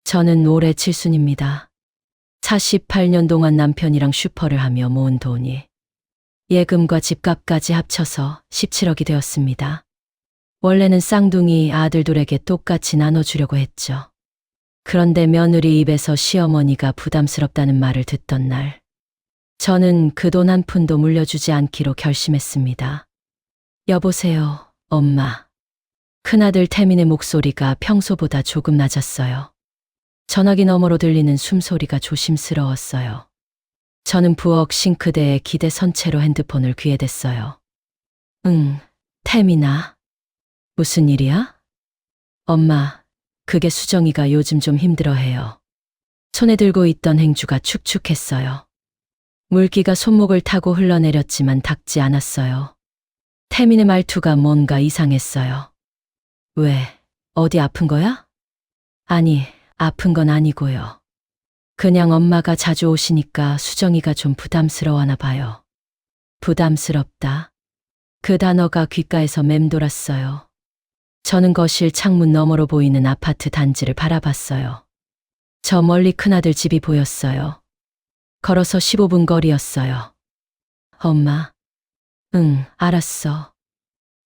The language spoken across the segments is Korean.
저는 올해 칠순입니다. 48년 동안 남편이랑 슈퍼를 하며 모은 돈이 예금과 집값까지 합쳐서 17억이 되었습니다. 원래는 쌍둥이 아들들에게 똑같이 나눠주려고 했죠. 그런데 며느리 입에서 시어머니가 부담스럽다는 말을 듣던 날, 저는 그 돈 한 푼도 물려주지 않기로 결심했습니다. 여보세요, 엄마. 큰아들 태민의 목소리가 평소보다 조금 낮았어요. 전화기 너머로 들리는 숨소리가 조심스러웠어요. 저는 부엌 싱크대에 기대 선 채로 핸드폰을 귀에 댔어요. 응, 태민아. 무슨 일이야? 엄마, 그게 수정이가 요즘 좀 힘들어해요. 손에 들고 있던 행주가 축축했어요. 물기가 손목을 타고 흘러내렸지만 닿지 않았어요. 태민의 말투가 뭔가 이상했어요. 왜, 어디 아픈 거야? 아니, 아픈 건 아니고요. 그냥 엄마가 자주 오시니까 수정이가 좀 부담스러워하나 봐요. 부담스럽다. 그 단어가 귓가에서 맴돌았어요. 저는 거실 창문 너머로 보이는 아파트 단지를 바라봤어요. 저 멀리 큰아들 집이 보였어요. 걸어서 15분 거리였어요. 엄마. 응, 알았어.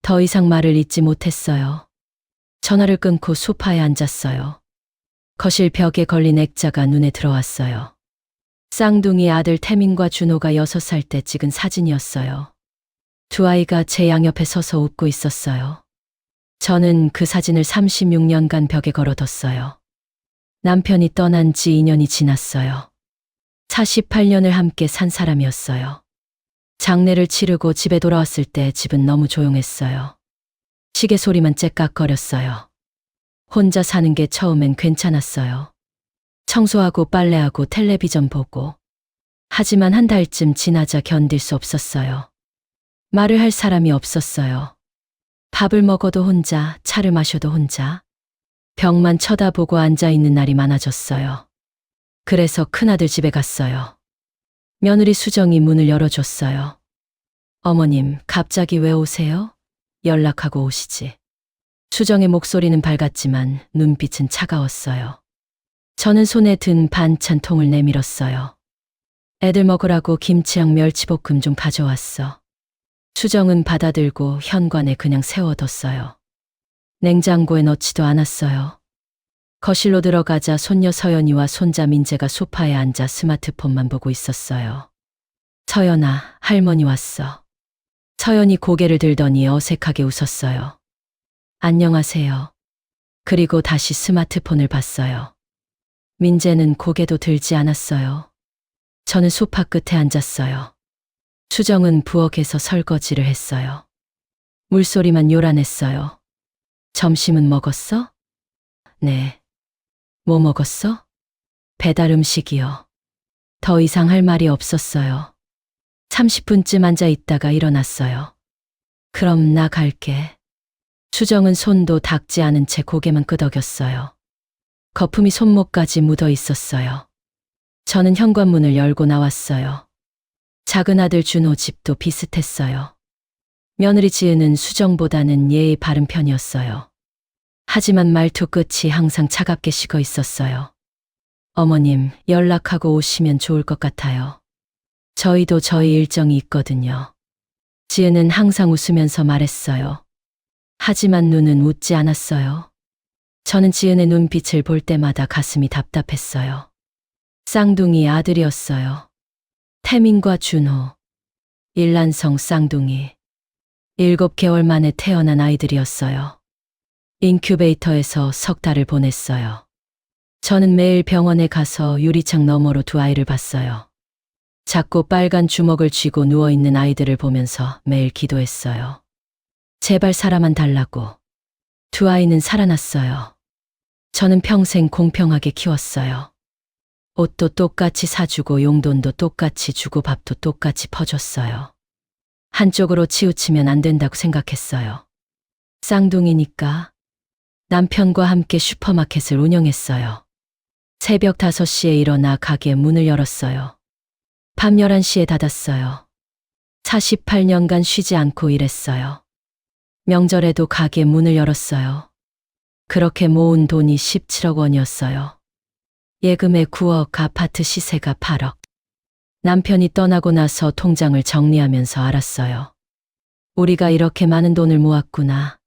더 이상 말을 잇지 못했어요. 전화를 끊고 소파에 앉았어요. 거실 벽에 걸린 액자가 눈에 들어왔어요. 쌍둥이 아들 태민과 준호가 6살 때 찍은 사진이었어요. 두 아이가 제 양옆에 서서 웃고 있었어요. 저는 그 사진을 36년간 벽에 걸어뒀어요. 남편이 떠난 지 2년이 지났어요. 48년을 함께 산 사람이었어요. 장례를 치르고 집에 돌아왔을 때 집은 너무 조용했어요. 시계 소리만 째깍거렸어요. 혼자 사는 게 처음엔 괜찮았어요. 청소하고 빨래하고 텔레비전 보고. 하지만 한 달쯤 지나자 견딜 수 없었어요. 말을 할 사람이 없었어요. 밥을 먹어도 혼자, 차를 마셔도 혼자. 벽만 쳐다보고 앉아있는 날이 많아졌어요. 그래서 큰아들 집에 갔어요. 며느리 수정이 문을 열어줬어요. 어머님, 갑자기 왜 오세요? 연락하고 오시지. 수정의 목소리는 밝았지만 눈빛은 차가웠어요. 저는 손에 든 반찬통을 내밀었어요. 애들 먹으라고 김치랑 멸치볶음 좀 가져왔어. 수정은 받아들고 현관에 그냥 세워뒀어요. 냉장고에 넣지도 않았어요. 거실로 들어가자 손녀 서연이와 손자 민재가 소파에 앉아 스마트폰만 보고 있었어요. 서연아, 할머니 왔어. 서연이 고개를 들더니 어색하게 웃었어요. 안녕하세요. 그리고 다시 스마트폰을 봤어요. 민재는 고개도 들지 않았어요. 저는 소파 끝에 앉았어요. 수정은 부엌에서 설거지를 했어요. 물소리만 요란했어요. 점심은 먹었어? 네. 뭐 먹었어? 배달 음식이요. 더 이상 할 말이 없었어요. 30분쯤 앉아 있다가 일어났어요. 그럼 나 갈게. 수정은 손도 닦지 않은 채 고개만 끄덕였어요. 거품이 손목까지 묻어 있었어요. 저는 현관문을 열고 나왔어요. 작은 아들 준호 집도 비슷했어요. 며느리 지은은 수정보다는 예의 바른 편이었어요. 하지만 말투 끝이 항상 차갑게 식어 있었어요. 어머님, 연락하고 오시면 좋을 것 같아요. 저희도 저희 일정이 있거든요. 지은은 항상 웃으면서 말했어요. 하지만 눈은 웃지 않았어요. 저는 지은의 눈빛을 볼 때마다 가슴이 답답했어요. 쌍둥이 아들이었어요. 태민과 준호. 일란성 쌍둥이. 7개월 만에 태어난 아이들이었어요. 인큐베이터에서 석 달을 보냈어요. 저는 매일 병원에 가서 유리창 너머로 두 아이를 봤어요. 작고 빨간 주먹을 쥐고 누워있는 아이들을 보면서 매일 기도했어요. 제발 살아만 달라고. 두 아이는 살아났어요. 저는 평생 공평하게 키웠어요. 옷도 똑같이 사주고 용돈도 똑같이 주고 밥도 똑같이 퍼줬어요. 한쪽으로 치우치면 안 된다고 생각했어요. 쌍둥이니까. 남편과 함께 슈퍼마켓을 운영했어요. 새벽 5시에 일어나 가게 문을 열었어요. 밤 11시에 닫았어요. 48년간 쉬지 않고 일했어요. 명절에도 가게 문을 열었어요. 그렇게 모은 돈이 17억 원이었어요. 예금의 9억, 아파트 시세가 8억. 남편이 떠나고 나서 통장을 정리하면서 알았어요. 우리가 이렇게 많은 돈을 모았구나.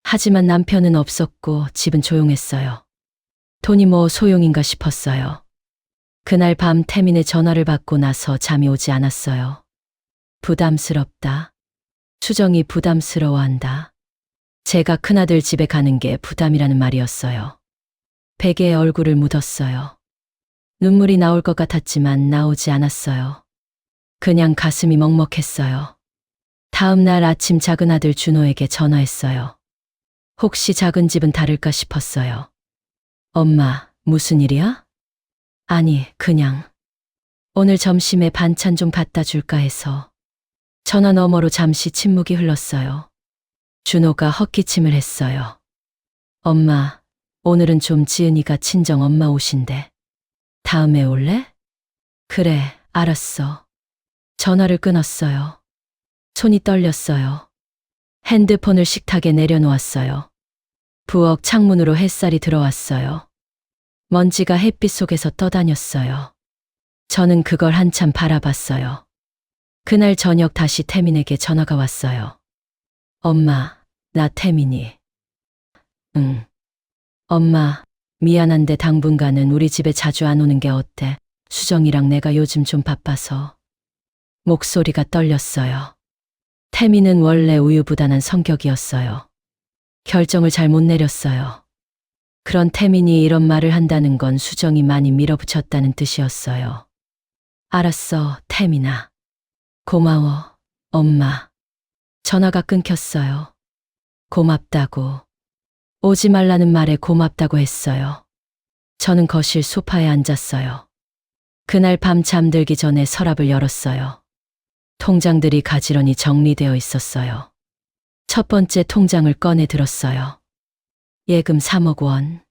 하지만 남편은 없었고 집은 조용했어요. 돈이 뭐 소용인가 싶었어요. 그날 밤 태민의 전화를 받고 나서 잠이 오지 않았어요. 부담스럽다. 수정이 부담스러워한다. 제가 큰아들 집에 가는 게 부담이라는 말이었어요. 베개에 얼굴을 묻었어요. 눈물이 나올 것 같았지만 나오지 않았어요. 그냥 가슴이 먹먹했어요. 다음 날 아침 작은아들 준호에게 전화했어요. 혹시 작은 집은 다를까 싶었어요. 엄마, 무슨 일이야? 아니, 그냥 오늘 점심에 반찬 좀 갖다 줄까 해서. 전화 너머로 잠시 침묵이 흘렀어요. 준호가 헛기침을 했어요. 엄마, 오늘은 좀 지은이가 친정 엄마 오신대. 다음에 올래? 그래, 알았어. 전화를 끊었어요. 손이 떨렸어요. 핸드폰을 식탁에 내려놓았어요. 부엌 창문으로 햇살이 들어왔어요. 먼지가 햇빛 속에서 떠다녔어요. 저는 그걸 한참 바라봤어요. 그날 저녁 다시 태민에게 전화가 왔어요. 엄마, 나 태민이. 응. 엄마, 미안한데 당분간은 우리 집에 자주 안 오는 게 어때? 수정이랑 내가 요즘 좀 바빠서. 목소리가 떨렸어요. 태민은 원래 우유부단한 성격이었어요. 결정을 잘 못 내렸어요. 그런 태민이 이런 말을 한다는 건 수정이 많이 밀어붙였다는 뜻이었어요. 알았어, 태민아. 고마워, 엄마. 전화가 끊겼어요. 고맙다고. 오지 말라는 말에 고맙다고 했어요. 저는 거실 소파에 앉았어요. 그날 밤 잠들기 전에 서랍을 열었어요. 통장들이 가지런히 정리되어 있었어요. 첫 번째 통장을 꺼내 들었어요. 예금 3억 원.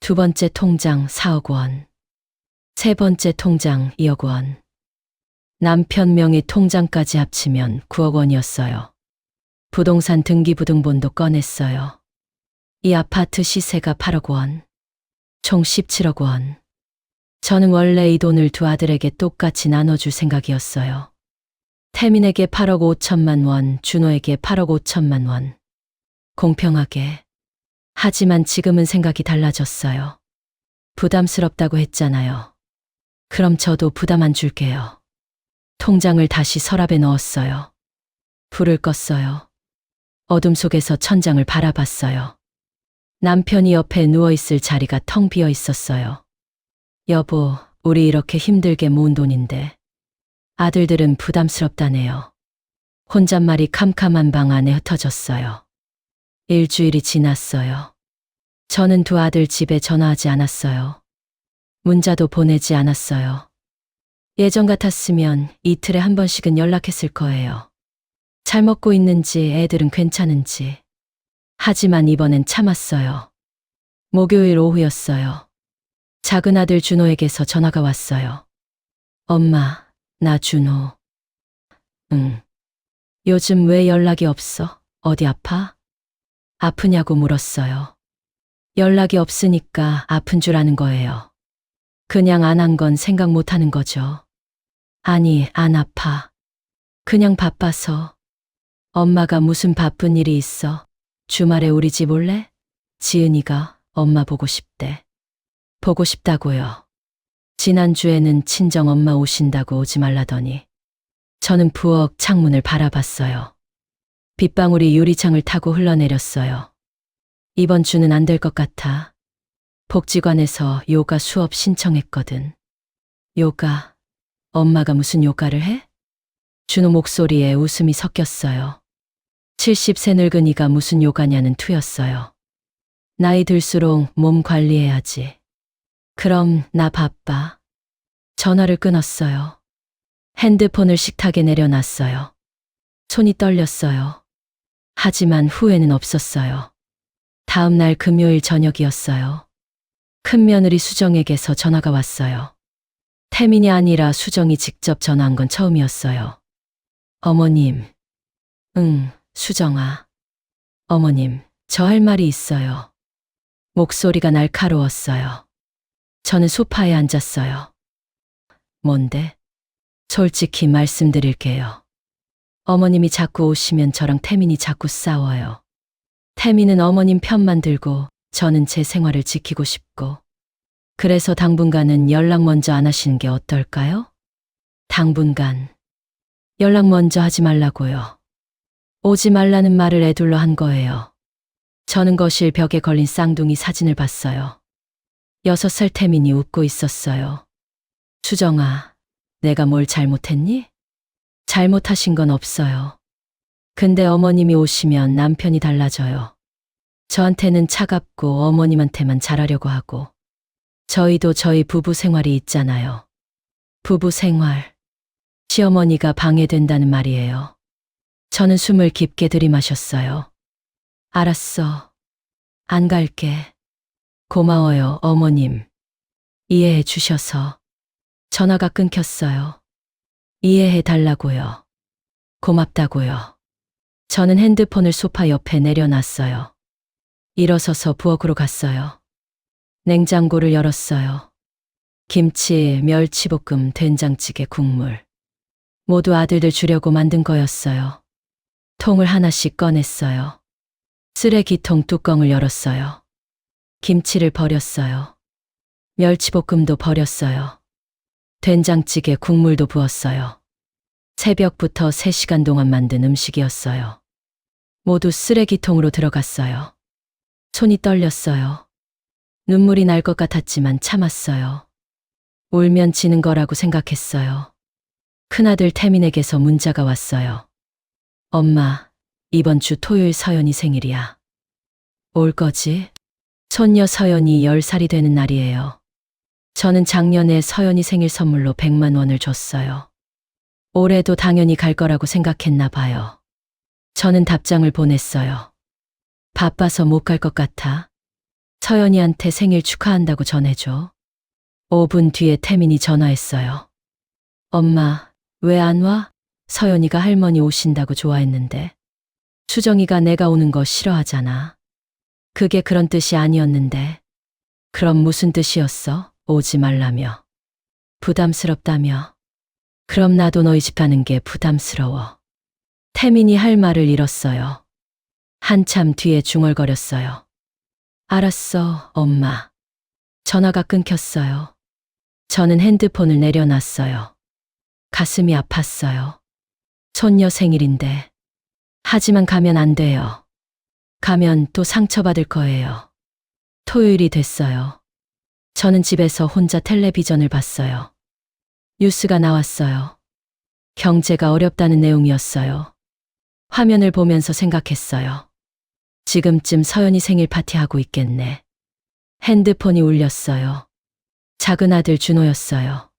두 번째 통장 4억 원. 세 번째 통장 2억 원. 남편 명의 통장까지 합치면 9억 원이었어요. 부동산 등기부등본도 꺼냈어요. 이 아파트 시세가 8억 원. 총 17억 원. 저는 원래 이 돈을 두 아들에게 똑같이 나눠줄 생각이었어요. 태민에게 8억 5천만 원, 준호에게 8억 5천만 원. 공평하게. 하지만 지금은 생각이 달라졌어요. 부담스럽다고 했잖아요. 그럼 저도 부담 안 줄게요. 통장을 다시 서랍에 넣었어요. 불을 껐어요. 어둠 속에서 천장을 바라봤어요. 남편이 옆에 누워있을 자리가 텅 비어 있었어요. 여보, 우리 이렇게 힘들게 모은 돈인데 아들들은 부담스럽다네요. 혼잣말이 캄캄한 방 안에 흩어졌어요. 일주일이 지났어요. 저는 두 아들 집에 전화하지 않았어요. 문자도 보내지 않았어요. 예전 같았으면 이틀에 한 번씩은 연락했을 거예요. 잘 먹고 있는지, 애들은 괜찮은지. 하지만 이번엔 참았어요. 목요일 오후였어요. 작은 아들 준호에게서 전화가 왔어요. 엄마, 나 준호. 응. 요즘 왜 연락이 없어? 어디 아파? 아프냐고 물었어요. 연락이 없으니까 아픈 줄 아는 거예요. 그냥 안 한 건 생각 못 하는 거죠. 아니, 안 아파. 그냥 바빠서. 엄마가 무슨 바쁜 일이 있어? 주말에 우리 집 올래? 지은이가 엄마 보고 싶대. 보고 싶다고요. 지난주에는 친정 엄마 오신다고 오지 말라더니. 저는 부엌 창문을 바라봤어요. 빗방울이 유리창을 타고 흘러내렸어요. 이번 주는 안 될 것 같아. 복지관에서 요가 수업 신청했거든. 요가? 엄마가 무슨 요가를 해? 준호 목소리에 웃음이 섞였어요. 70세 늙은이가 무슨 요가냐는 투였어요. 나이 들수록 몸 관리해야지. 그럼 나 바빠. 전화를 끊었어요. 핸드폰을 식탁에 내려놨어요. 손이 떨렸어요. 하지만 후회는 없었어요. 다음 날 금요일 저녁이었어요. 큰며느리 수정에게서 전화가 왔어요. 태민이 아니라 수정이 직접 전화한 건 처음이었어요. 어머님. 응, 수정아. 어머님, 저 할 말이 있어요. 목소리가 날카로웠어요. 저는 소파에 앉았어요. 뭔데? 솔직히 말씀드릴게요. 어머님이 자꾸 오시면 저랑 태민이 자꾸 싸워요. 태민은 어머님 편만 들고 저는 제 생활을 지키고 싶고. 그래서 당분간은 연락 먼저 안 하시는 게 어떨까요? 당분간. 연락 먼저 하지 말라고요. 오지 말라는 말을 애둘러 한 거예요. 저는 거실 벽에 걸린 쌍둥이 사진을 봤어요. 6살 태민이 웃고 있었어요. 수정아, 내가 뭘 잘못했니? 잘못하신 건 없어요. 근데 어머님이 오시면 남편이 달라져요. 저한테는 차갑고 어머님한테만 잘하려고 하고. 저희도 저희 부부 생활이 있잖아요. 부부 생활. 시어머니가 방해된다는 말이에요. 저는 숨을 깊게 들이마셨어요. 알았어. 안 갈게. 고마워요, 어머님. 이해해 주셔서. 전화가 끊겼어요. 이해해 달라고요. 고맙다고요. 저는 핸드폰을 소파 옆에 내려놨어요. 일어서서 부엌으로 갔어요. 냉장고를 열었어요. 김치, 멸치볶음, 된장찌개, 국물. 모두 아들들 주려고 만든 거였어요. 통을 하나씩 꺼냈어요. 쓰레기통 뚜껑을 열었어요. 김치를 버렸어요. 멸치볶음도 버렸어요. 된장찌개 국물도 부었어요. 새벽부터 3시간 동안 만든 음식이었어요. 모두 쓰레기통으로 들어갔어요. 손이 떨렸어요. 눈물이 날 것 같았지만 참았어요. 울면 지는 거라고 생각했어요. 큰아들 태민에게서 문자가 왔어요. 엄마, 이번 주 토요일 서연이 생일이야. 올 거지? 손녀 서연이 10살이 되는 날이에요. 저는 작년에 서연이 생일 선물로 100만 원을 줬어요. 올해도 당연히 갈 거라고 생각했나 봐요. 저는 답장을 보냈어요. 바빠서 못 갈 것 같아. 서연이한테 생일 축하한다고 전해줘. 5분 뒤에 태민이 전화했어요. 엄마, 왜 안 와? 서연이가 할머니 오신다고 좋아했는데. 수정이가 내가 오는 거 싫어하잖아. 그게 그런 뜻이 아니었는데. 그럼 무슨 뜻이었어? 오지 말라며. 부담스럽다며. 그럼 나도 너희 집 가는 게 부담스러워. 태민이 할 말을 잃었어요. 한참 뒤에 중얼거렸어요. 알았어, 엄마. 전화가 끊겼어요. 저는 핸드폰을 내려놨어요. 가슴이 아팠어요. 손녀 생일인데. 하지만 가면 안 돼요. 가면 또 상처받을 거예요. 토요일이 됐어요. 저는 집에서 혼자 텔레비전을 봤어요. 뉴스가 나왔어요. 경제가 어렵다는 내용이었어요. 화면을 보면서 생각했어요. 지금쯤 서연이 생일 파티하고 있겠네. 핸드폰이 울렸어요. 작은 아들 준호였어요.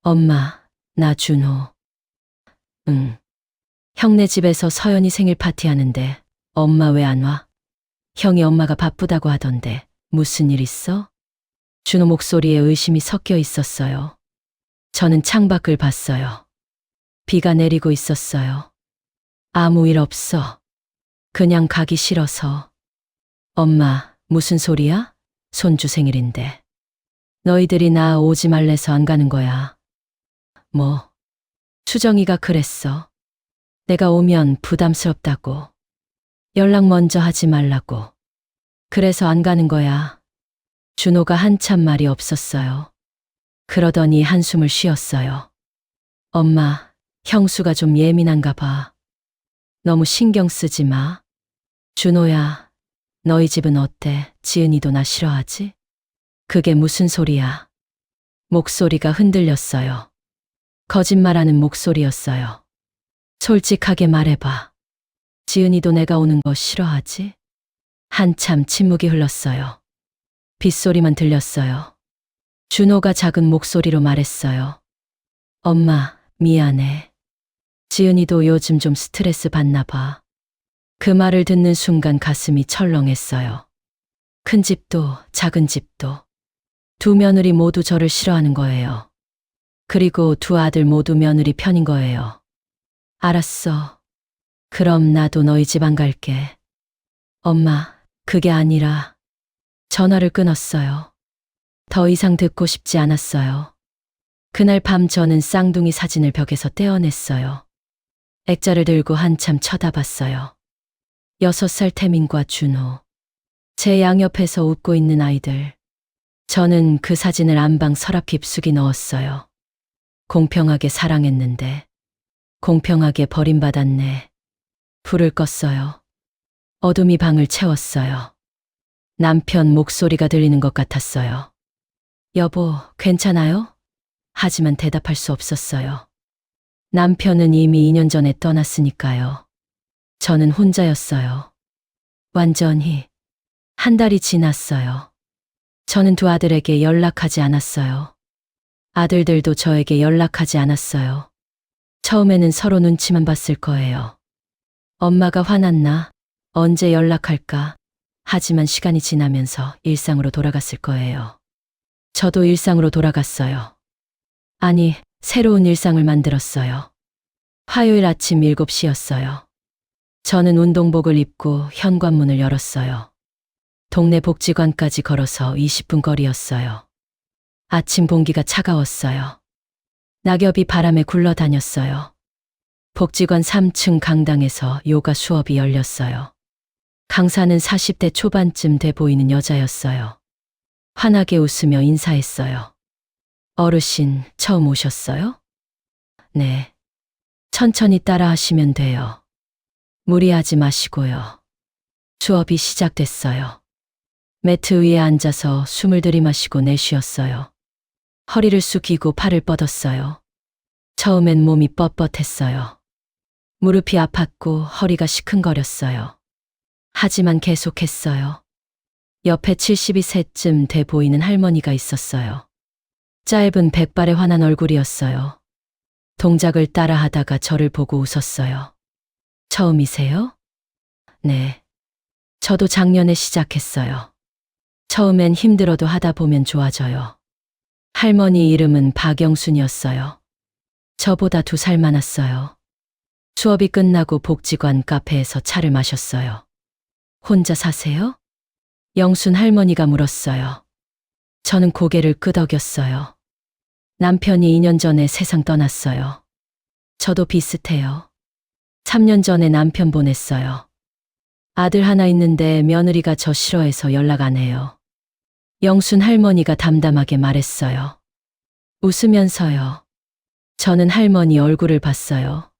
엄마, 나 준호. 응. 형네 집에서 서연이 생일 파티하는데 엄마 왜 안 와? 형이 엄마가 바쁘다고 하던데 무슨 일 있어? 준호 목소리에 의심이 섞여 있었어요. 저는 창밖을 봤어요. 비가 내리고 있었어요. 아무 일 없어. 그냥 가기 싫어서. 엄마, 무슨 소리야? 손주 생일인데. 너희들이 나 오지 말래서 안 가는 거야. 뭐? 수정이가 그랬어. 내가 오면 부담스럽다고. 연락 먼저 하지 말라고. 그래서 안 가는 거야. 준호가 한참 말이 없었어요. 그러더니 한숨을 쉬었어요. 엄마, 형수가 좀 예민한가 봐. 너무 신경 쓰지 마. 준호야, 너희 집은 어때? 지은이도 나 싫어하지? 그게 무슨 소리야? 목소리가 흔들렸어요. 거짓말하는 목소리였어요. 솔직하게 말해봐. 지은이도 내가 오는 거 싫어하지? 한참 침묵이 흘렀어요. 빗소리만 들렸어요. 준호가 작은 목소리로 말했어요. 엄마, 미안해. 지은이도 요즘 좀 스트레스 받나 봐. 그 말을 듣는 순간 가슴이 철렁했어요. 큰 집도 작은 집도 두 며느리 모두 저를 싫어하는 거예요. 그리고 두 아들 모두 며느리 편인 거예요. 알았어. 그럼 나도 너희 집 안 갈게. 엄마, 그게 아니라 전화를 끊었어요. 더 이상 듣고 싶지 않았어요. 그날 밤 저는 쌍둥이 사진을 벽에서 떼어냈어요. 액자를 들고 한참 쳐다봤어요. 6살 태민과 준호. 제 양옆에서 웃고 있는 아이들. 저는 그 사진을 안방 서랍 깊숙이 넣었어요. 공평하게 사랑했는데, 공평하게 버림받았네. 불을 껐어요. 어둠이 방을 채웠어요. 남편 목소리가 들리는 것 같았어요. 여보, 괜찮아요? 하지만 대답할 수 없었어요. 남편은 이미 2년 전에 떠났으니까요. 저는 혼자였어요. 완전히. 한 달이 지났어요. 저는 두 아들에게 연락하지 않았어요. 아들들도 저에게 연락하지 않았어요. 처음에는 서로 눈치만 봤을 거예요. 엄마가 화났나? 언제 연락할까? 하지만 시간이 지나면서 일상으로 돌아갔을 거예요. 저도 일상으로 돌아갔어요. 아니, 새로운 일상을 만들었어요. 화요일 아침 7시였어요. 저는 운동복을 입고 현관문을 열었어요. 동네 복지관까지 걸어서 20분 거리였어요. 아침 공기가 차가웠어요. 낙엽이 바람에 굴러다녔어요. 복지관 3층 강당에서 요가 수업이 열렸어요. 강사는 40대 초반쯤 돼 보이는 여자였어요. 환하게 웃으며 인사했어요. 어르신, 처음 오셨어요? 네. 천천히 따라 하시면 돼요. 무리하지 마시고요. 수업이 시작됐어요. 매트 위에 앉아서 숨을 들이마시고 내쉬었어요. 허리를 숙이고 팔을 뻗었어요. 처음엔 몸이 뻣뻣했어요. 무릎이 아팠고 허리가 시큰거렸어요. 하지만 계속했어요. 옆에 72세쯤 돼 보이는 할머니가 있었어요. 짧은 백발에 환한 얼굴이었어요. 동작을 따라 하다가 저를 보고 웃었어요. 처음이세요? 네. 저도 작년에 시작했어요. 처음엔 힘들어도 하다 보면 좋아져요. 할머니 이름은 박영순이었어요. 저보다 2살 많았어요. 수업이 끝나고 복지관 카페에서 차를 마셨어요. 혼자 사세요? 영순 할머니가 물었어요. 저는 고개를 끄덕였어요. 남편이 2년 전에 세상 떠났어요. 저도 비슷해요. 3년 전에 남편 보냈어요. 아들 하나 있는데 며느리가 저 싫어해서 연락 안 해요. 영순 할머니가 담담하게 말했어요. 웃으면서요. 저는 할머니 얼굴을 봤어요.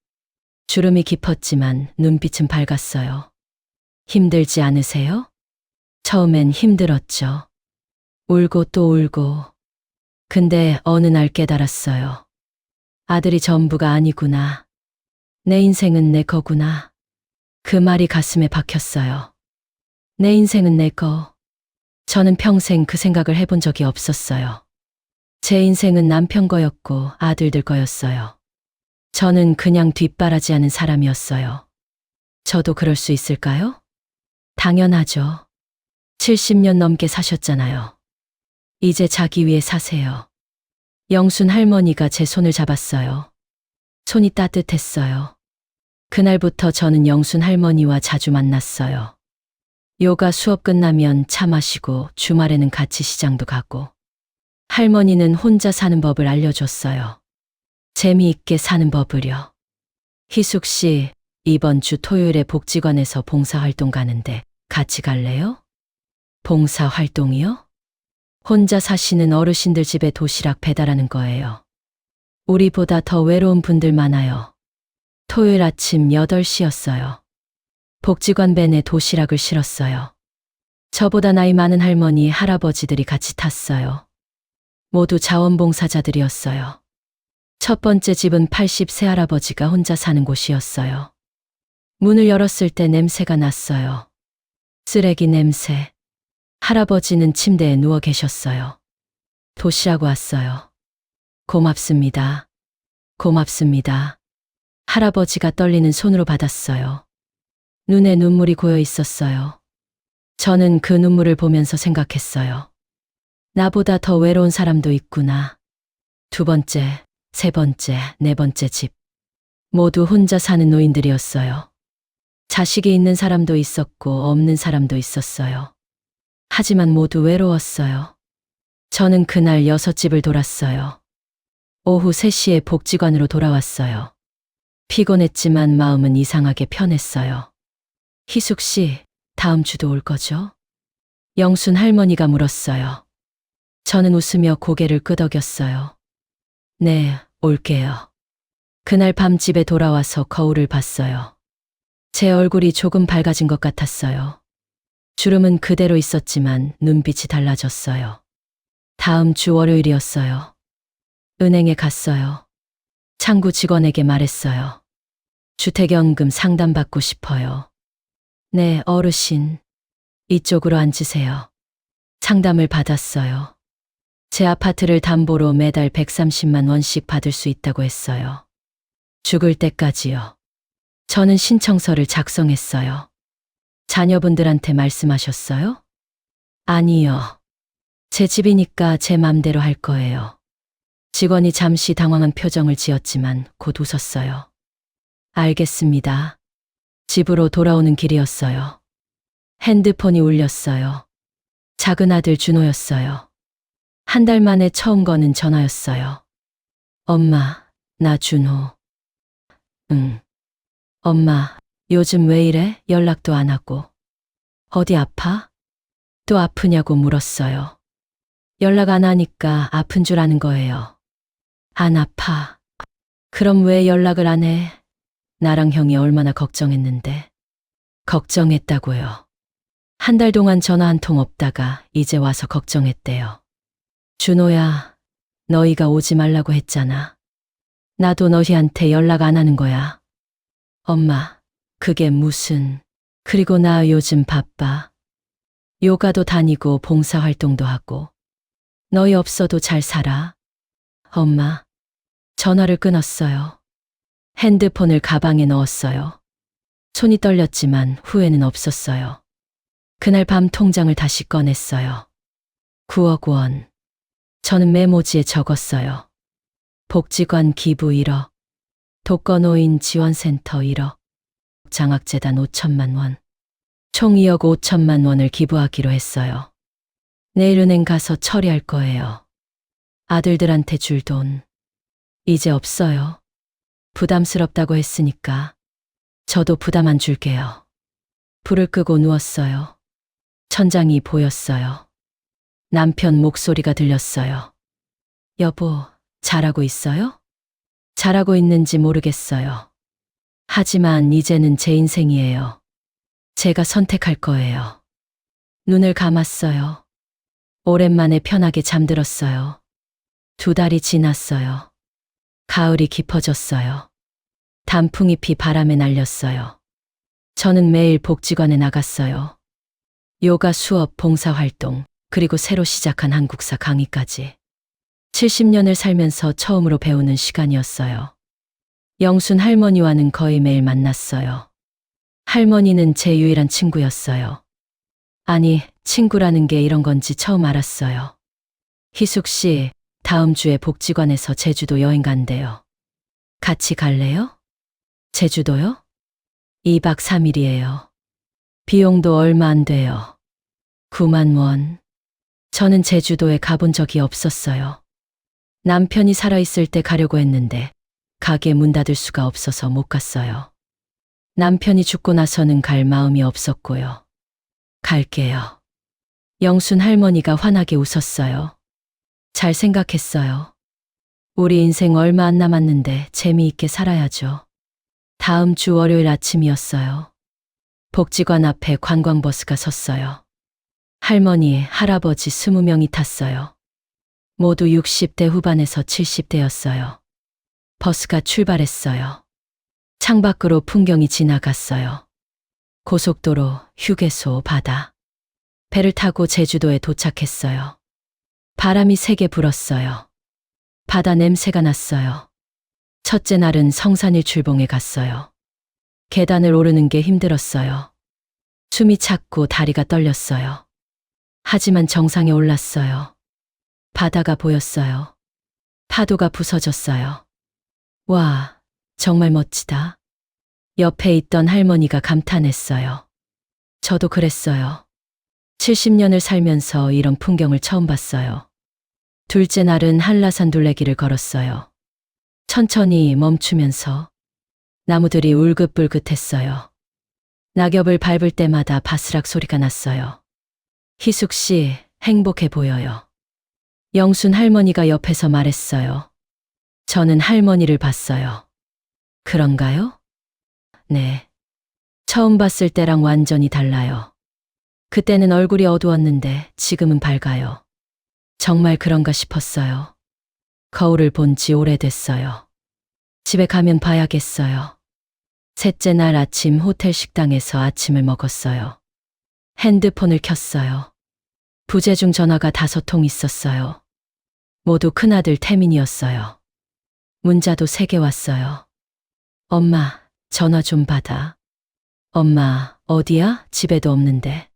주름이 깊었지만 눈빛은 밝았어요. 힘들지 않으세요? 처음엔 힘들었죠. 울고 또 울고. 근데 어느 날 깨달았어요. 아들이 전부가 아니구나. 내 인생은 내 거구나. 그 말이 가슴에 박혔어요. 내 인생은 내 거. 저는 평생 그 생각을 해본 적이 없었어요. 제 인생은 남편 거였고 아들들 거였어요. 저는 그냥 뒷바라지하는 사람이었어요. 저도 그럴 수 있을까요? 당연하죠. 70년 넘게 사셨잖아요. 이제 자기 위해 사세요. 영순 할머니가 제 손을 잡았어요. 손이 따뜻했어요. 그날부터 저는 영순 할머니와 자주 만났어요. 요가 수업 끝나면 차 마시고 주말에는 같이 시장도 가고. 할머니는 혼자 사는 법을 알려줬어요. 재미있게 사는 법을요. 희숙 씨, 이번 주 토요일에 복지관에서 봉사활동 가는데 같이 갈래요? 봉사활동이요? 혼자 사시는 어르신들 집에 도시락 배달하는 거예요. 우리보다 더 외로운 분들 많아요. 토요일 아침 8시였어요. 복지관 밴에 도시락을 실었어요. 저보다 나이 많은 할머니, 할아버지들이 같이 탔어요. 모두 자원봉사자들이었어요. 첫 번째 집은 80세 할아버지가 혼자 사는 곳이었어요. 문을 열었을 때 냄새가 났어요. 쓰레기 냄새. 할아버지는 침대에 누워 계셨어요. 도시락 왔어요. 고맙습니다. 고맙습니다. 할아버지가 떨리는 손으로 받았어요. 눈에 눈물이 고여 있었어요. 저는 그 눈물을 보면서 생각했어요. 나보다 더 외로운 사람도 있구나. 2번째, 3번째, 4번째 집. 모두 혼자 사는 노인들이었어요. 자식이 있는 사람도 있었고 없는 사람도 있었어요. 하지만 모두 외로웠어요. 저는 그날 6집을 돌았어요. 오후 3시에 복지관으로 돌아왔어요. 피곤했지만 마음은 이상하게 편했어요. 희숙 씨, 다음 주도 올 거죠? 영순 할머니가 물었어요. 저는 웃으며 고개를 끄덕였어요. 네, 올게요. 그날 밤 집에 돌아와서 거울을 봤어요. 제 얼굴이 조금 밝아진 것 같았어요. 주름은 그대로 있었지만 눈빛이 달라졌어요. 다음 주 월요일이었어요. 은행에 갔어요. 창구 직원에게 말했어요. 주택연금 상담받고 싶어요. 네, 어르신. 이쪽으로 앉으세요. 상담을 받았어요. 제 아파트를 담보로 매달 130만 원씩 받을 수 있다고 했어요. 죽을 때까지요. 저는 신청서를 작성했어요. 자녀분들한테 말씀하셨어요? 아니요. 제 집이니까 제 맘대로 할 거예요. 직원이 잠시 당황한 표정을 지었지만 곧 웃었어요. 알겠습니다. 집으로 돌아오는 길이었어요. 핸드폰이 울렸어요. 작은 아들 준호였어요. 한 달 만에 처음 거는 전화였어요. 엄마, 나 준호. 응. 엄마, 요즘 왜 이래? 연락도 안 하고. 어디 아파? 또 아프냐고 물었어요. 연락 안 하니까 아픈 줄 아는 거예요. 안 아파. 그럼 왜 연락을 안 해? 나랑 형이 얼마나 걱정했는데. 걱정했다고요. 한 달 동안 전화 한 통 없다가 이제 와서 걱정했대요. 준호야, 너희가 오지 말라고 했잖아. 나도 너희한테 연락 안 하는 거야. 엄마, 그게 무슨... 그리고 나 요즘 바빠. 요가도 다니고 봉사활동도 하고. 너희 없어도 잘 살아. 엄마, 전화를 끊었어요. 핸드폰을 가방에 넣었어요. 손이 떨렸지만 후회는 없었어요. 그날 밤 통장을 다시 꺼냈어요. 9억 원. 저는 메모지에 적었어요. 복지관 기부 1억. 독거노인 지원센터 1억. 장학재단 5천만 원. 총 2억 5천만 원을 기부하기로 했어요. 내일 은행 가서 처리할 거예요. 아들들한테 줄 돈. 이제 없어요. 부담스럽다고 했으니까. 저도 부담 안 줄게요. 불을 끄고 누웠어요. 천장이 보였어요. 남편 목소리가 들렸어요. 여보, 잘하고 있어요? 잘하고 있는지 모르겠어요. 하지만 이제는 제 인생이에요. 제가 선택할 거예요. 눈을 감았어요. 오랜만에 편하게 잠들었어요. 2달이 지났어요. 가을이 깊어졌어요. 단풍잎이 바람에 날렸어요. 저는 매일 복지관에 나갔어요. 요가 수업, 봉사활동, 그리고 새로 시작한 한국사 강의까지. 70년을 살면서 처음으로 배우는 시간이었어요. 영순 할머니와는 거의 매일 만났어요. 할머니는 제 유일한 친구였어요. 아니, 친구라는 게 이런 건지 처음 알았어요. 희숙 씨, 다음 주에 복지관에서 제주도 여행 간대요. 같이 갈래요? 제주도요? 2박 3일이에요. 비용도 얼마 안 돼요. 9만 원. 저는 제주도에 가본 적이 없었어요. 남편이 살아있을 때 가려고 했는데 가게 문 닫을 수가 없어서 못 갔어요. 남편이 죽고 나서는 갈 마음이 없었고요. 갈게요. 영순 할머니가 환하게 웃었어요. 잘 생각했어요. 우리 인생 얼마 안 남았는데 재미있게 살아야죠. 다음 주 월요일 아침이었어요. 복지관 앞에 관광버스가 섰어요. 할머니, 할아버지 20명이 탔어요. 모두 60대 후반에서 70대였어요. 버스가 출발했어요. 창밖으로 풍경이 지나갔어요. 고속도로, 휴게소, 바다. 배를 타고 제주도에 도착했어요. 바람이 세게 불었어요. 바다 냄새가 났어요. 첫째 날은 성산일출봉에 갔어요. 계단을 오르는 게 힘들었어요. 숨이 찼고 다리가 떨렸어요. 하지만 정상에 올랐어요. 바다가 보였어요. 파도가 부서졌어요. 와, 정말 멋지다. 옆에 있던 할머니가 감탄했어요. 저도 그랬어요. 70년을 살면서 이런 풍경을 처음 봤어요. 둘째 날은 한라산 둘레길을 걸었어요. 천천히 멈추면서 나무들이 울긋불긋했어요. 낙엽을 밟을 때마다 바스락 소리가 났어요. 희숙 씨, 행복해 보여요. 영순 할머니가 옆에서 말했어요. 저는 할머니를 봤어요. 그런가요? 네. 처음 봤을 때랑 완전히 달라요. 그때는 얼굴이 어두웠는데 지금은 밝아요. 정말 그런가 싶었어요. 거울을 본 지 오래됐어요. 집에 가면 봐야겠어요. 셋째 날 아침 호텔 식당에서 아침을 먹었어요. 핸드폰을 켰어요. 부재중 전화가 5통 있었어요. 모두 큰아들 태민이었어요. 문자도 3개 왔어요. 엄마, 전화 좀 받아. 엄마, 어디야? 집에도 없는데.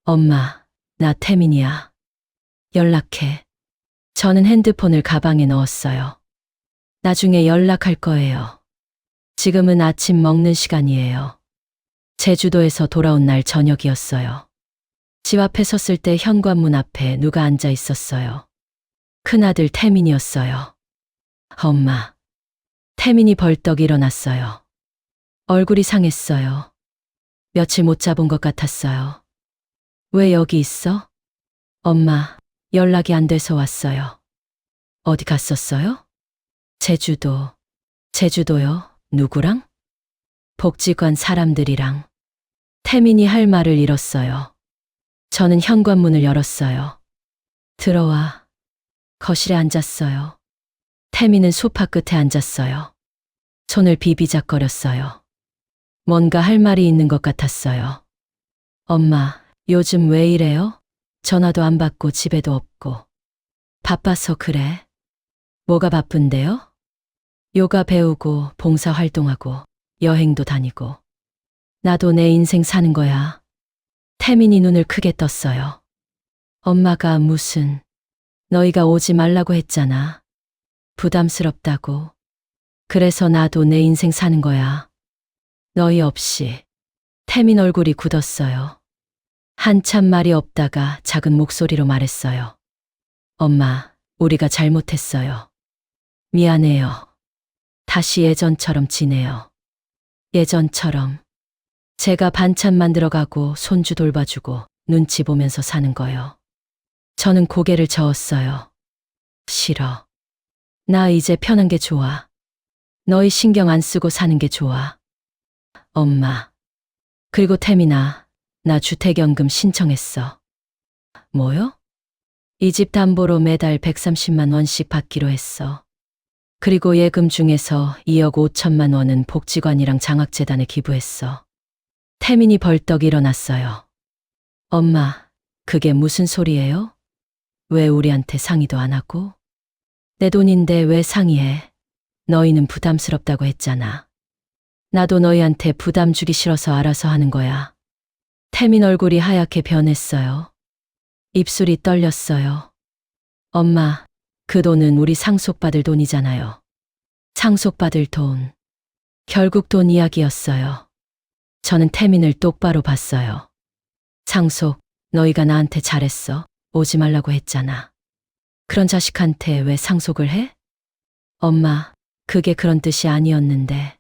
엄마, 나 태민이야. 연락해. 저는 핸드폰을 가방에 넣었어요. 나중에 연락할 거예요. 지금은 아침 먹는 시간이에요. 제주도에서 돌아온 날 저녁이었어요. 집 앞에 섰을 때 현관문 앞에 누가 앉아 있었어요. 큰아들 태민이었어요. 엄마. 태민이 벌떡 일어났어요. 얼굴이 상했어요. 며칠 못 잡은 것 같았어요. 왜 여기 있어? 엄마, 연락이 안 돼서 왔어요. 어디 갔었어요? 제주도. 제주도요? 누구랑? 복지관 사람들이랑. 태민이 할 말을 잃었어요. 저는 현관문을 열었어요. 들어와. 거실에 앉았어요. 태민은 소파 끝에 앉았어요. 손을 비비작거렸어요. 뭔가 할 말이 있는 것 같았어요. 엄마, 요즘 왜 이래요? 전화도 안 받고 집에도 없고. 바빠서 그래. 뭐가 바쁜데요? 요가 배우고 봉사활동하고 여행도 다니고. 나도 내 인생 사는 거야. 태민이 눈을 크게 떴어요. 엄마가 무슨, 너희가 오지 말라고 했잖아. 부담스럽다고. 그래서 나도 내 인생 사는 거야. 너희 없이. 태민 얼굴이 굳었어요. 한참 말이 없다가 작은 목소리로 말했어요. 엄마, 우리가 잘못했어요. 미안해요. 다시 예전처럼 지내요. 예전처럼. 제가 반찬 만들어가고 손주 돌봐주고 눈치 보면서 사는 거요. 저는 고개를 저었어요. 싫어. 나 이제 편한 게 좋아. 너희 신경 안 쓰고 사는 게 좋아. 엄마. 그리고 태민아, 나 주택연금 신청했어. 뭐요? 이 집 담보로 매달 130만 원씩 받기로 했어. 그리고 예금 중에서 2억 5천만 원은 복지관이랑 장학재단에 기부했어. 태민이 벌떡 일어났어요. 엄마, 그게 무슨 소리예요? 왜 우리한테 상의도 안 하고? 내 돈인데 왜 상의해? 너희는 부담스럽다고 했잖아. 나도 너희한테 부담 주기 싫어서 알아서 하는 거야. 태민 얼굴이 하얗게 변했어요. 입술이 떨렸어요. 엄마, 그 돈은 우리 상속받을 돈이잖아요. 상속받을 돈. 결국 돈 이야기였어요. 저는 태민을 똑바로 봤어요. 상속, 너희가 나한테 잘했어. 오지 말라고 했잖아. 그런 자식한테 왜 상속을 해? 엄마, 그게 그런 뜻이 아니었는데.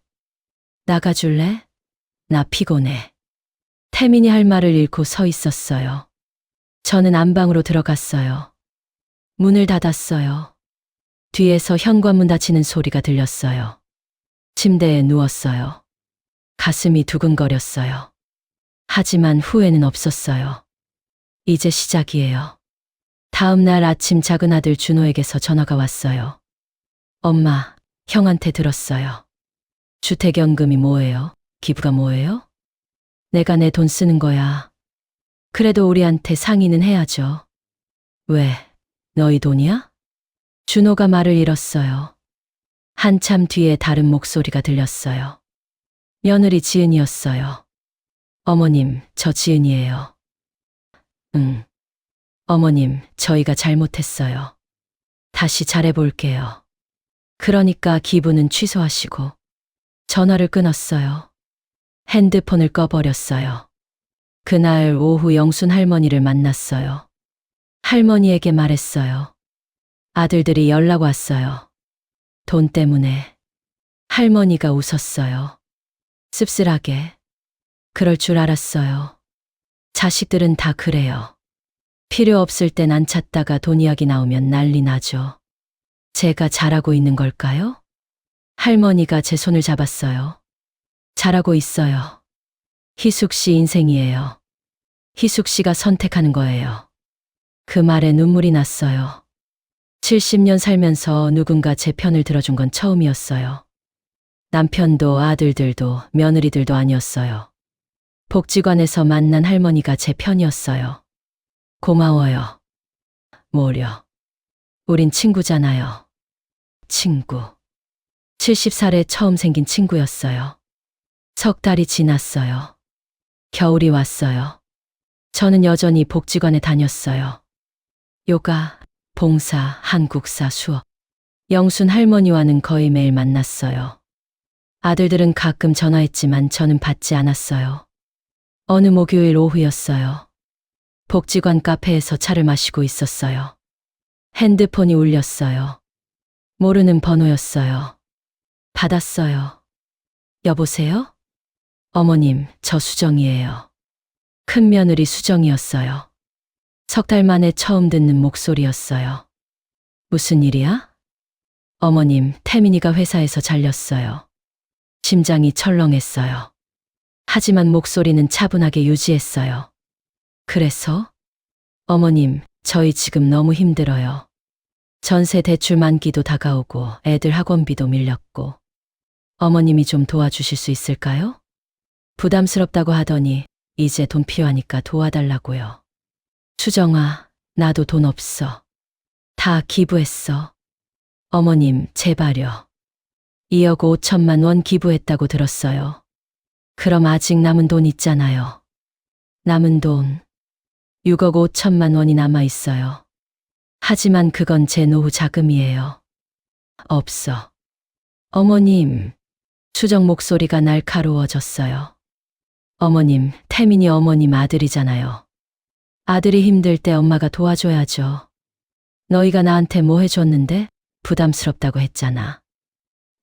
나가줄래? 나 피곤해. 태민이 할 말을 잃고 서 있었어요. 저는 안방으로 들어갔어요. 문을 닫았어요. 뒤에서 현관문 닫히는 소리가 들렸어요. 침대에 누웠어요. 가슴이 두근거렸어요. 하지만 후회는 없었어요. 이제 시작이에요. 다음 날 아침 작은 아들 준호에게서 전화가 왔어요. 엄마, 형한테 들었어요. 주택연금이 뭐예요? 기부가 뭐예요? 내가 내 돈 쓰는 거야. 그래도 우리한테 상의는 해야죠. 왜? 너희 돈이야? 준호가 말을 잃었어요. 한참 뒤에 다른 목소리가 들렸어요. 며느리 지은이었어요. 어머님, 저 지은이에요. 응. 어머님, 저희가 잘못했어요. 다시 잘해볼게요. 그러니까 기부는 취소하시고. 전화를 끊었어요. 핸드폰을 꺼버렸어요. 그날 오후 영순 할머니를 만났어요. 할머니에게 말했어요. 아들들이 연락 왔어요. 돈 때문에. 할머니가 웃었어요. 씁쓸하게. 그럴 줄 알았어요. 자식들은 다 그래요. 필요 없을 땐 안 찾다가 돈 이야기 나오면 난리 나죠. 제가 잘하고 있는 걸까요? 할머니가 제 손을 잡았어요. 잘하고 있어요. 희숙 씨 인생이에요. 희숙 씨가 선택하는 거예요. 그 말에 눈물이 났어요. 70년 살면서 누군가 제 편을 들어준 건 처음이었어요. 남편도 아들들도 며느리들도 아니었어요. 복지관에서 만난 할머니가 제 편이었어요. 고마워요. 뭐려. 우린 친구잖아요. 친구. 70살에 처음 생긴 친구였어요. 석 달이 지났어요. 겨울이 왔어요. 저는 여전히 복지관에 다녔어요. 요가, 봉사, 한국사, 수업. 영순 할머니와는 거의 매일 만났어요. 아들들은 가끔 전화했지만 저는 받지 않았어요. 어느 목요일 오후였어요. 복지관 카페에서 차를 마시고 있었어요. 핸드폰이 울렸어요. 모르는 번호였어요. 받았어요. 여보세요? 어머님, 저 수정이에요. 큰 며느리 수정이었어요. 석 달 만에 처음 듣는 목소리였어요. 무슨 일이야? 어머님, 태민이가 회사에서 잘렸어요. 심장이 철렁했어요. 하지만 목소리는 차분하게 유지했어요. 그래서? 어머님, 저희 지금 너무 힘들어요. 전세 대출 만기도 다가오고 애들 학원비도 밀렸고. 어머님이 좀 도와주실 수 있을까요? 부담스럽다고 하더니 이제 돈 필요하니까 도와달라고요. 수정아, 나도 돈 없어. 다 기부했어. 어머님, 제발요. 2억 5천만 원 기부했다고 들었어요. 그럼 아직 남은 돈 있잖아요. 남은 돈 6억 5천만 원이 남아 있어요. 하지만 그건 제 노후 자금이에요. 없어. 어머님, 수정 목소리가 날카로워졌어요. 어머님, 태민이 어머님 아들이잖아요. 아들이 힘들 때 엄마가 도와줘야죠. 너희가 나한테 뭐 해줬는데? 부담스럽다고 했잖아.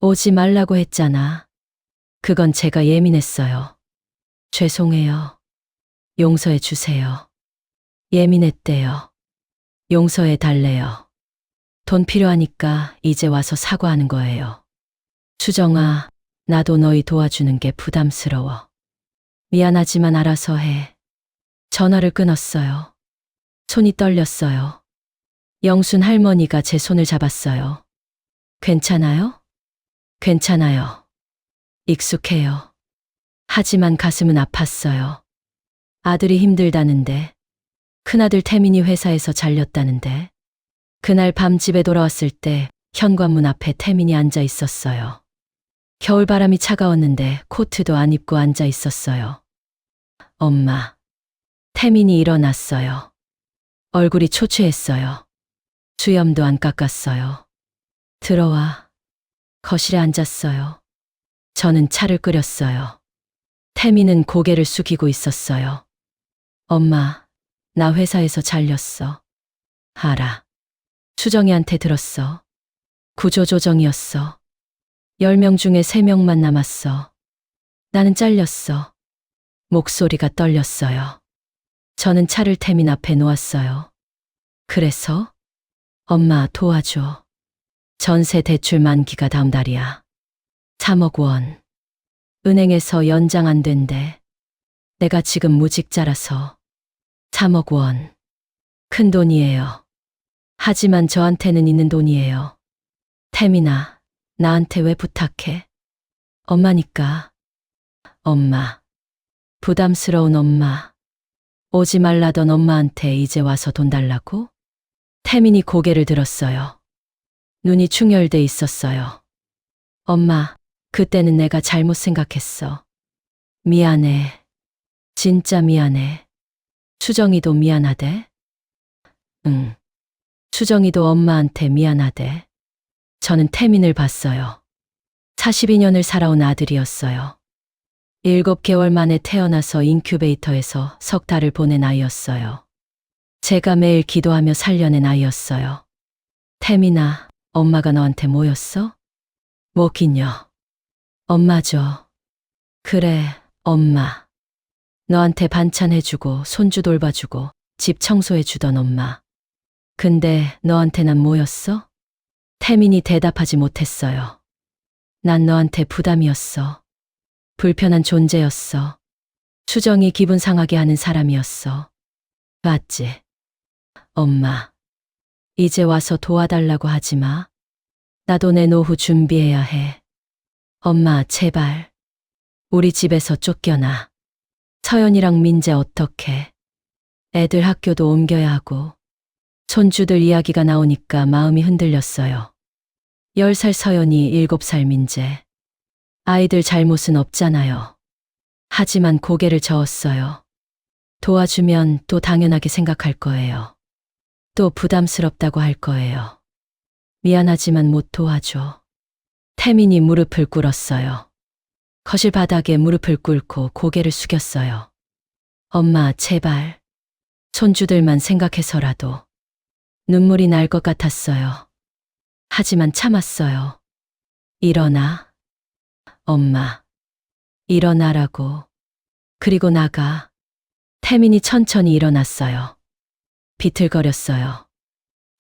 오지 말라고 했잖아. 그건 제가 예민했어요. 죄송해요. 용서해 주세요. 예민했대요. 용서해 달래요. 돈 필요하니까 이제 와서 사과하는 거예요. 수정아, 나도 너희 도와주는 게 부담스러워. 미안하지만 알아서 해. 전화를 끊었어요. 손이 떨렸어요. 영순 할머니가 제 손을 잡았어요. 괜찮아요? 괜찮아요. 익숙해요. 하지만 가슴은 아팠어요. 아들이 힘들다는데, 큰아들 태민이 회사에서 잘렸다는데, 그날 밤 집에 돌아왔을 때 현관문 앞에 태민이 앉아 있었어요. 겨울바람이 차가웠는데 코트도 안 입고 앉아 있었어요. 엄마. 태민이 일어났어요. 얼굴이 초췌했어요. 수염도 안 깎았어요. 들어와. 거실에 앉았어요. 저는 차를 끓였어요. 태민은 고개를 숙이고 있었어요. 엄마, 나 회사에서 잘렸어. 알아. 수정이한테 들었어. 구조조정이었어. 10명 중에 3명만 남았어. 나는 잘렸어. 목소리가 떨렸어요. 저는 차를 태민 앞에 놓았어요. 그래서? 엄마 도와줘. 전세 대출 만기가 다음 달이야. 3억 원. 은행에서 연장 안 된대. 내가 지금 무직자라서. 3억 원. 큰 돈이에요. 하지만 저한테는 있는 돈이에요. 태민아, 나한테 왜 부탁해? 엄마니까. 엄마. 부담스러운 엄마. 오지 말라던 엄마한테 이제 와서 돈 달라고? 태민이 고개를 들었어요. 눈이 충혈돼 있었어요. 엄마, 그때는 내가 잘못 생각했어. 미안해. 진짜 미안해. 수정이도 미안하대? 응. 수정이도 엄마한테 미안하대. 저는 태민을 봤어요. 42년을 살아온 아들이었어요. 7개월 만에 태어나서 인큐베이터에서 석 달을 보낸 아이였어요. 제가 매일 기도하며 살려낸 아이였어요. 태민아, 엄마가 너한테 뭐였어? 뭐긴요. 엄마죠. 그래, 엄마. 너한테 반찬 해주고, 손주 돌봐주고, 집 청소해주던 엄마. 근데 너한테 난 뭐였어? 태민이 대답하지 못했어요. 난 너한테 부담이었어. 불편한 존재였어. 수정이 기분 상하게 하는 사람이었어. 맞지? 엄마. 이제 와서 도와달라고 하지 마. 나도 내 노후 준비해야 해. 엄마, 제발. 우리 집에서 쫓겨나. 서연이랑 민재 어떡해? 애들 학교도 옮겨야 하고. 손주들 이야기가 나오니까 마음이 흔들렸어요. 10살 서연이 7살 민재. 아이들 잘못은 없잖아요. 하지만 고개를 저었어요. 도와주면 또 당연하게 생각할 거예요. 또 부담스럽다고 할 거예요. 미안하지만 못 도와줘. 태민이 무릎을 꿇었어요. 거실 바닥에 무릎을 꿇고 고개를 숙였어요. 엄마, 제발. 손주들만 생각해서라도. 눈물이 날 것 같았어요. 하지만 참았어요. 일어나. 엄마. 일어나라고. 그리고 나가. 태민이 천천히 일어났어요. 비틀거렸어요.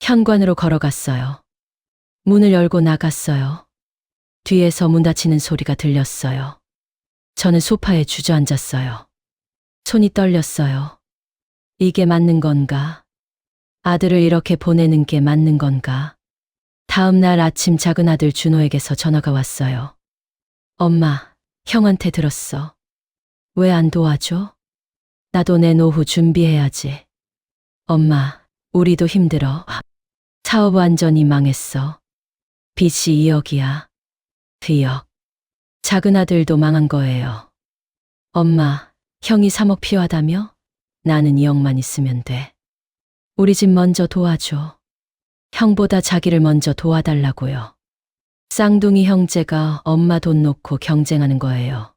현관으로 걸어갔어요. 문을 열고 나갔어요. 뒤에서 문 닫히는 소리가 들렸어요. 저는 소파에 주저앉았어요. 손이 떨렸어요. 이게 맞는 건가? 아들을 이렇게 보내는 게 맞는 건가? 다음 날 아침 작은 아들 준호에게서 전화가 왔어요. 엄마, 형한테 들었어. 왜 안 도와줘? 나도 내 노후 준비해야지. 엄마, 우리도 힘들어. 사업 완전히 망했어. 빚이 2억이야. 2억. 작은 아들도 망한 거예요. 엄마, 형이 3억 필요하다며? 나는 2억만 있으면 돼. 우리 집 먼저 도와줘. 형보다 자기를 먼저 도와달라고요. 쌍둥이 형제가 엄마 돈 놓고 경쟁하는 거예요.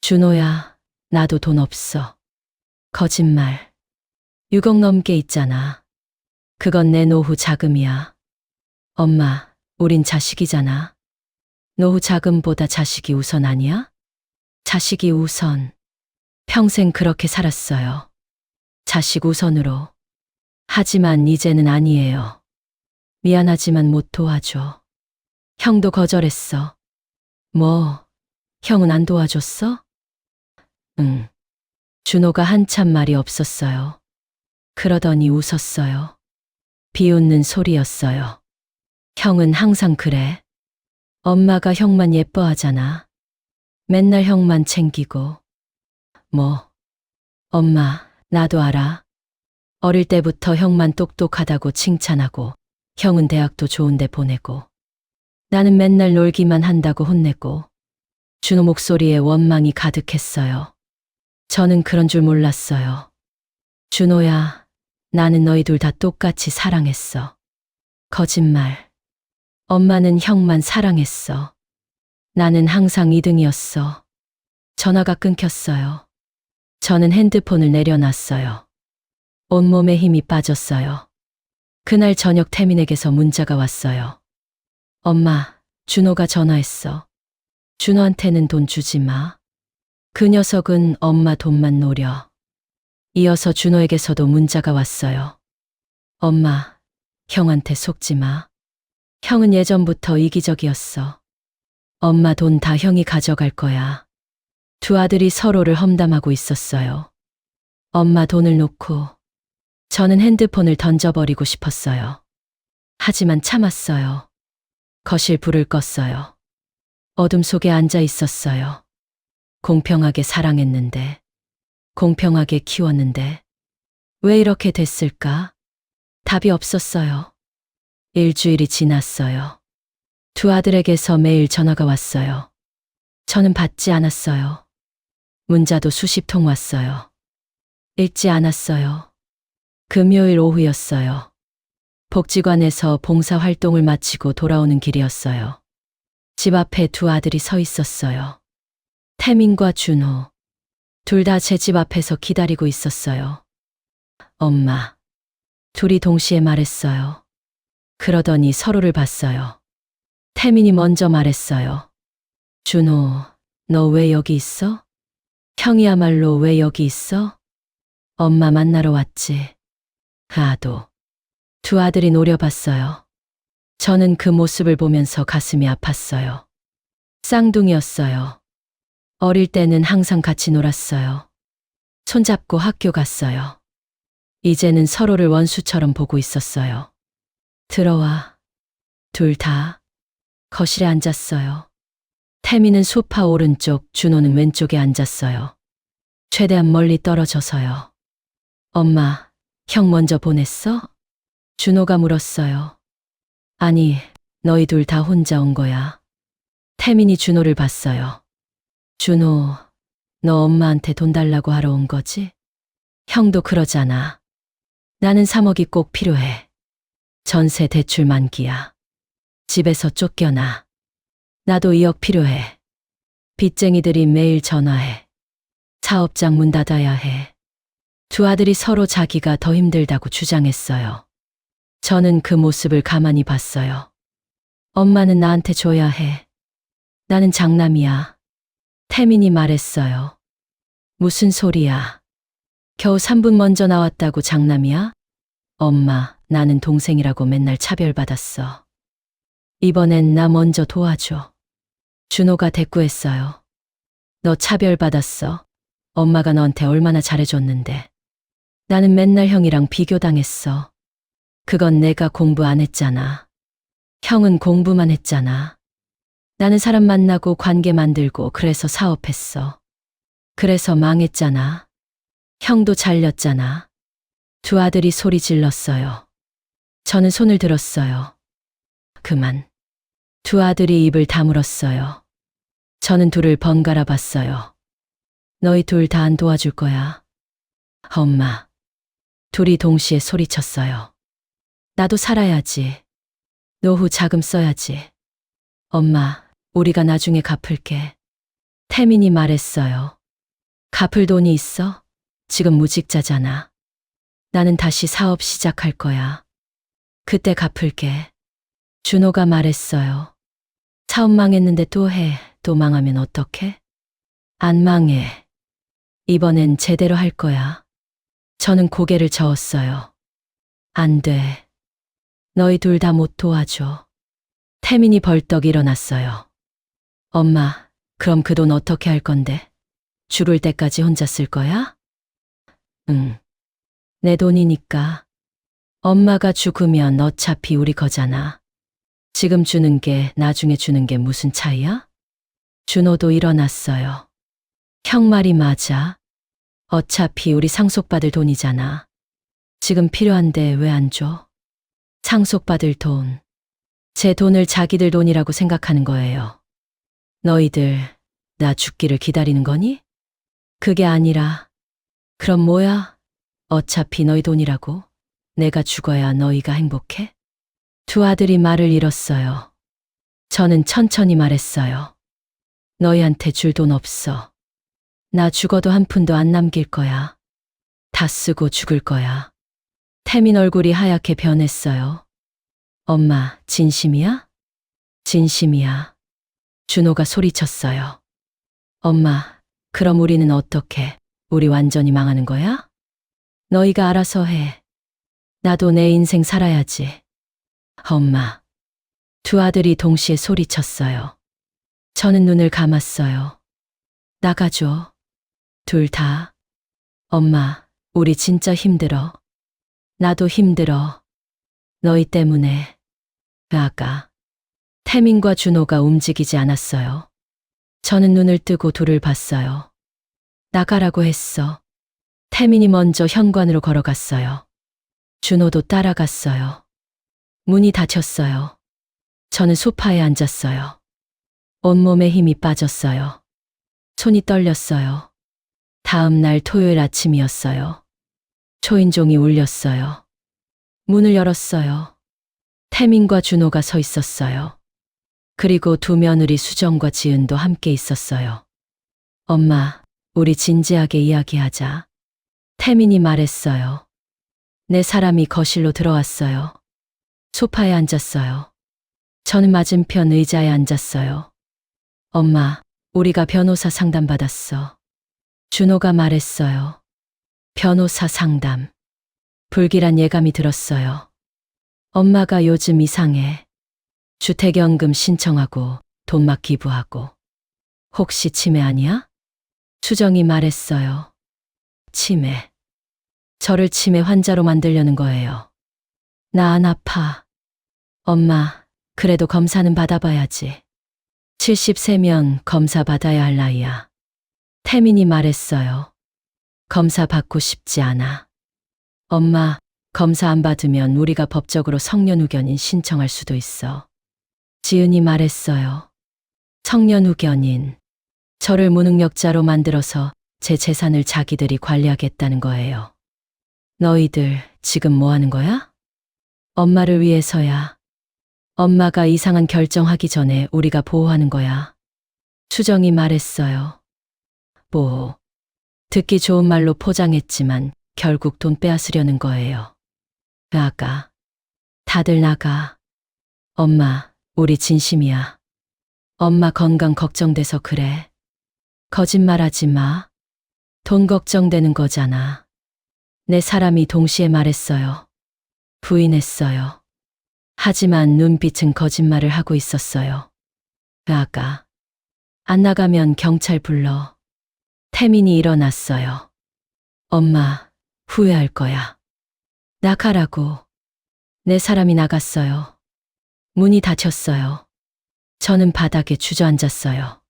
준호야, 나도 돈 없어. 거짓말. 6억 넘게 있잖아. 그건 내 노후 자금이야. 엄마, 우린 자식이잖아. 노후 자금보다 자식이 우선 아니야? 자식이 우선. 평생 그렇게 살았어요. 자식 우선으로. 하지만 이제는 아니에요. 미안하지만 못 도와줘. 형도 거절했어. 뭐, 형은 안 도와줬어? 응. 준호가 한참 말이 없었어요. 그러더니 웃었어요. 비웃는 소리였어요. 형은 항상 그래. 엄마가 형만 예뻐하잖아. 맨날 형만 챙기고. 뭐, 엄마, 나도 알아. 어릴 때부터 형만 똑똑하다고 칭찬하고, 형은 대학도 좋은데 보내고, 나는 맨날 놀기만 한다고 혼내고, 준호 목소리에 원망이 가득했어요. 저는 그런 줄 몰랐어요. 준호야, 나는 너희 둘 다 똑같이 사랑했어. 거짓말. 엄마는 형만 사랑했어. 나는 항상 2등이었어. 전화가 끊겼어요. 저는 핸드폰을 내려놨어요. 온몸에 힘이 빠졌어요. 그날 저녁 태민에게서 문자가 왔어요. 엄마, 준호가 전화했어. 준호한테는 돈 주지 마. 그 녀석은 엄마 돈만 노려. 이어서 준호에게서도 문자가 왔어요. 엄마, 형한테 속지 마. 형은 예전부터 이기적이었어. 엄마 돈 다 형이 가져갈 거야. 두 아들이 서로를 험담하고 있었어요. 엄마 돈을 놓고 저는 핸드폰을 던져버리고 싶었어요. 하지만 참았어요. 거실 불을 껐어요. 어둠 속에 앉아 있었어요. 공평하게 사랑했는데, 공평하게 키웠는데, 왜 이렇게 됐을까? 답이 없었어요. 일주일이 지났어요. 두 아들에게서 매일 전화가 왔어요. 저는 받지 않았어요. 문자도 수십 통 왔어요. 읽지 않았어요. 금요일 오후였어요. 복지관에서 봉사활동을 마치고 돌아오는 길이었어요. 집 앞에 두 아들이 서 있었어요. 태민과 준호. 둘 다 제 집 앞에서 기다리고 있었어요. 엄마. 둘이 동시에 말했어요. 그러더니 서로를 봤어요. 태민이 먼저 말했어요. 준호, 너 왜 여기 있어? 형이야말로 왜 여기 있어? 엄마 만나러 왔지. 아도. 두 아들이 노려봤어요. 저는 그 모습을 보면서 가슴이 아팠어요. 쌍둥이였어요. 어릴 때는 항상 같이 놀았어요. 손잡고 학교 갔어요. 이제는 서로를 원수처럼 보고 있었어요. 들어와. 둘 다. 거실에 앉았어요. 태미는 소파 오른쪽, 준호는 왼쪽에 앉았어요. 최대한 멀리 떨어져서요. 엄마, 형 먼저 보냈어? 준호가 물었어요. 아니, 너희 둘 다 혼자 온 거야. 태민이 준호를 봤어요. 준호, 너 엄마한테 돈 달라고 하러 온 거지? 형도 그러잖아. 나는 3억이 꼭 필요해. 전세 대출 만기야. 집에서 쫓겨나. 나도 2억 필요해. 빚쟁이들이 매일 전화해. 사업장 문 닫아야 해. 두 아들이 서로 자기가 더 힘들다고 주장했어요. 저는 그 모습을 가만히 봤어요. 엄마는 나한테 줘야 해. 나는 장남이야. 태민이 말했어요. 무슨 소리야. 겨우 3분 먼저 나왔다고 장남이야? 엄마, 나는 동생이라고 맨날 차별받았어. 이번엔 나 먼저 도와줘. 준호가 대꾸했어요. 너 차별받았어. 엄마가 너한테 얼마나 잘해줬는데. 나는 맨날 형이랑 비교당했어. 그건 내가 공부 안 했잖아. 형은 공부만 했잖아. 나는 사람 만나고 관계 만들고 그래서 사업했어. 그래서 망했잖아. 형도 잘렸잖아. 두 아들이 소리 질렀어요. 저는 손을 들었어요. 그만. 두 아들이 입을 다물었어요. 저는 둘을 번갈아 봤어요. 너희 둘 다 안 도와줄 거야. 엄마. 둘이 동시에 소리쳤어요. 나도 살아야지. 노후 자금 써야지. 엄마, 우리가 나중에 갚을게. 태민이 말했어요. 갚을 돈이 있어? 지금 무직자잖아. 나는 다시 사업 시작할 거야. 그때 갚을게. 준호가 말했어요. 사업 망했는데 또 해. 또 망하면 어떡해? 안 망해. 이번엔 제대로 할 거야. 저는 고개를 저었어요. 안 돼. 너희 둘 다 못 도와줘. 태민이 벌떡 일어났어요. 엄마, 그럼 그 돈 어떻게 할 건데? 죽을 때까지 혼자 쓸 거야? 응. 내 돈이니까. 엄마가 죽으면 어차피 우리 거잖아. 지금 주는 게 나중에 주는 게 무슨 차이야? 준호도 일어났어요. 형 말이 맞아. 어차피 우리 상속받을 돈이잖아. 지금 필요한데 왜 안 줘? 상속받을 돈. 제 돈을 자기들 돈이라고 생각하는 거예요. 너희들 나 죽기를 기다리는 거니? 그게 아니라 그럼 뭐야? 어차피 너희 돈이라고? 내가 죽어야 너희가 행복해? 두 아들이 말을 잃었어요. 저는 천천히 말했어요. 너희한테 줄 돈 없어. 나 죽어도 한 푼도 안 남길 거야. 다 쓰고 죽을 거야. 태민 얼굴이 하얗게 변했어요. 엄마, 진심이야? 진심이야. 준호가 소리쳤어요. 엄마, 그럼 우리는 어떻게? 우리 완전히 망하는 거야? 너희가 알아서 해. 나도 내 인생 살아야지. 엄마. 두 아들이 동시에 소리쳤어요. 저는 눈을 감았어요. 나가줘. 둘 다. 엄마, 우리 진짜 힘들어. 나도 힘들어. 너희 때문에. 아가. 태민과 준호가 움직이지 않았어요. 저는 눈을 뜨고 둘을 봤어요. 나가라고 했어. 태민이 먼저 현관으로 걸어갔어요. 준호도 따라갔어요. 문이 닫혔어요. 저는 소파에 앉았어요. 온몸에 힘이 빠졌어요. 손이 떨렸어요. 다음 날 토요일 아침이었어요. 초인종이 울렸어요. 문을 열었어요. 태민과 준호가 서 있었어요. 그리고 두 며느리 수정과 지은도 함께 있었어요. 엄마, 우리 진지하게 이야기하자. 태민이 말했어요. 내 사람이 거실로 들어왔어요. 소파에 앉았어요. 저는 맞은편 의자에 앉았어요. 엄마, 우리가 변호사 상담 받았어. 준호가 말했어요. 변호사 상담. 불길한 예감이 들었어요. 엄마가 요즘 이상해. 주택연금 신청하고 돈 막 기부하고. 혹시 치매 아니야? 수정이 말했어요. 치매. 저를 치매 환자로 만들려는 거예요. 나 안 아파. 엄마, 그래도 검사는 받아봐야지. 70세면 검사 받아야 할 나이야. 태민이 말했어요. 검사 받고 싶지 않아. 엄마, 검사 안 받으면 우리가 법적으로 성년후견인 신청할 수도 있어. 지은이 말했어요. 성년후견인. 저를 무능력자로 만들어서 제 재산을 자기들이 관리하겠다는 거예요. 너희들 지금 뭐 하는 거야? 엄마를 위해서야. 엄마가 이상한 결정하기 전에 우리가 보호하는 거야. 수정이 말했어요. 보호. 듣기 좋은 말로 포장했지만 결국 돈 빼앗으려는 거예요. 나가. 다들 나가. 엄마, 우리 진심이야. 엄마 건강 걱정돼서 그래. 거짓말하지 마. 돈 걱정되는 거잖아. 네 사람이 동시에 말했어요. 부인했어요. 하지만 눈빛은 거짓말을 하고 있었어요. 나가. 안 나가면 경찰 불러. 태민이 일어났어요. 엄마, 후회할 거야. 나가라고. 네 사람이 나갔어요. 문이 닫혔어요. 저는 바닥에 주저앉았어요.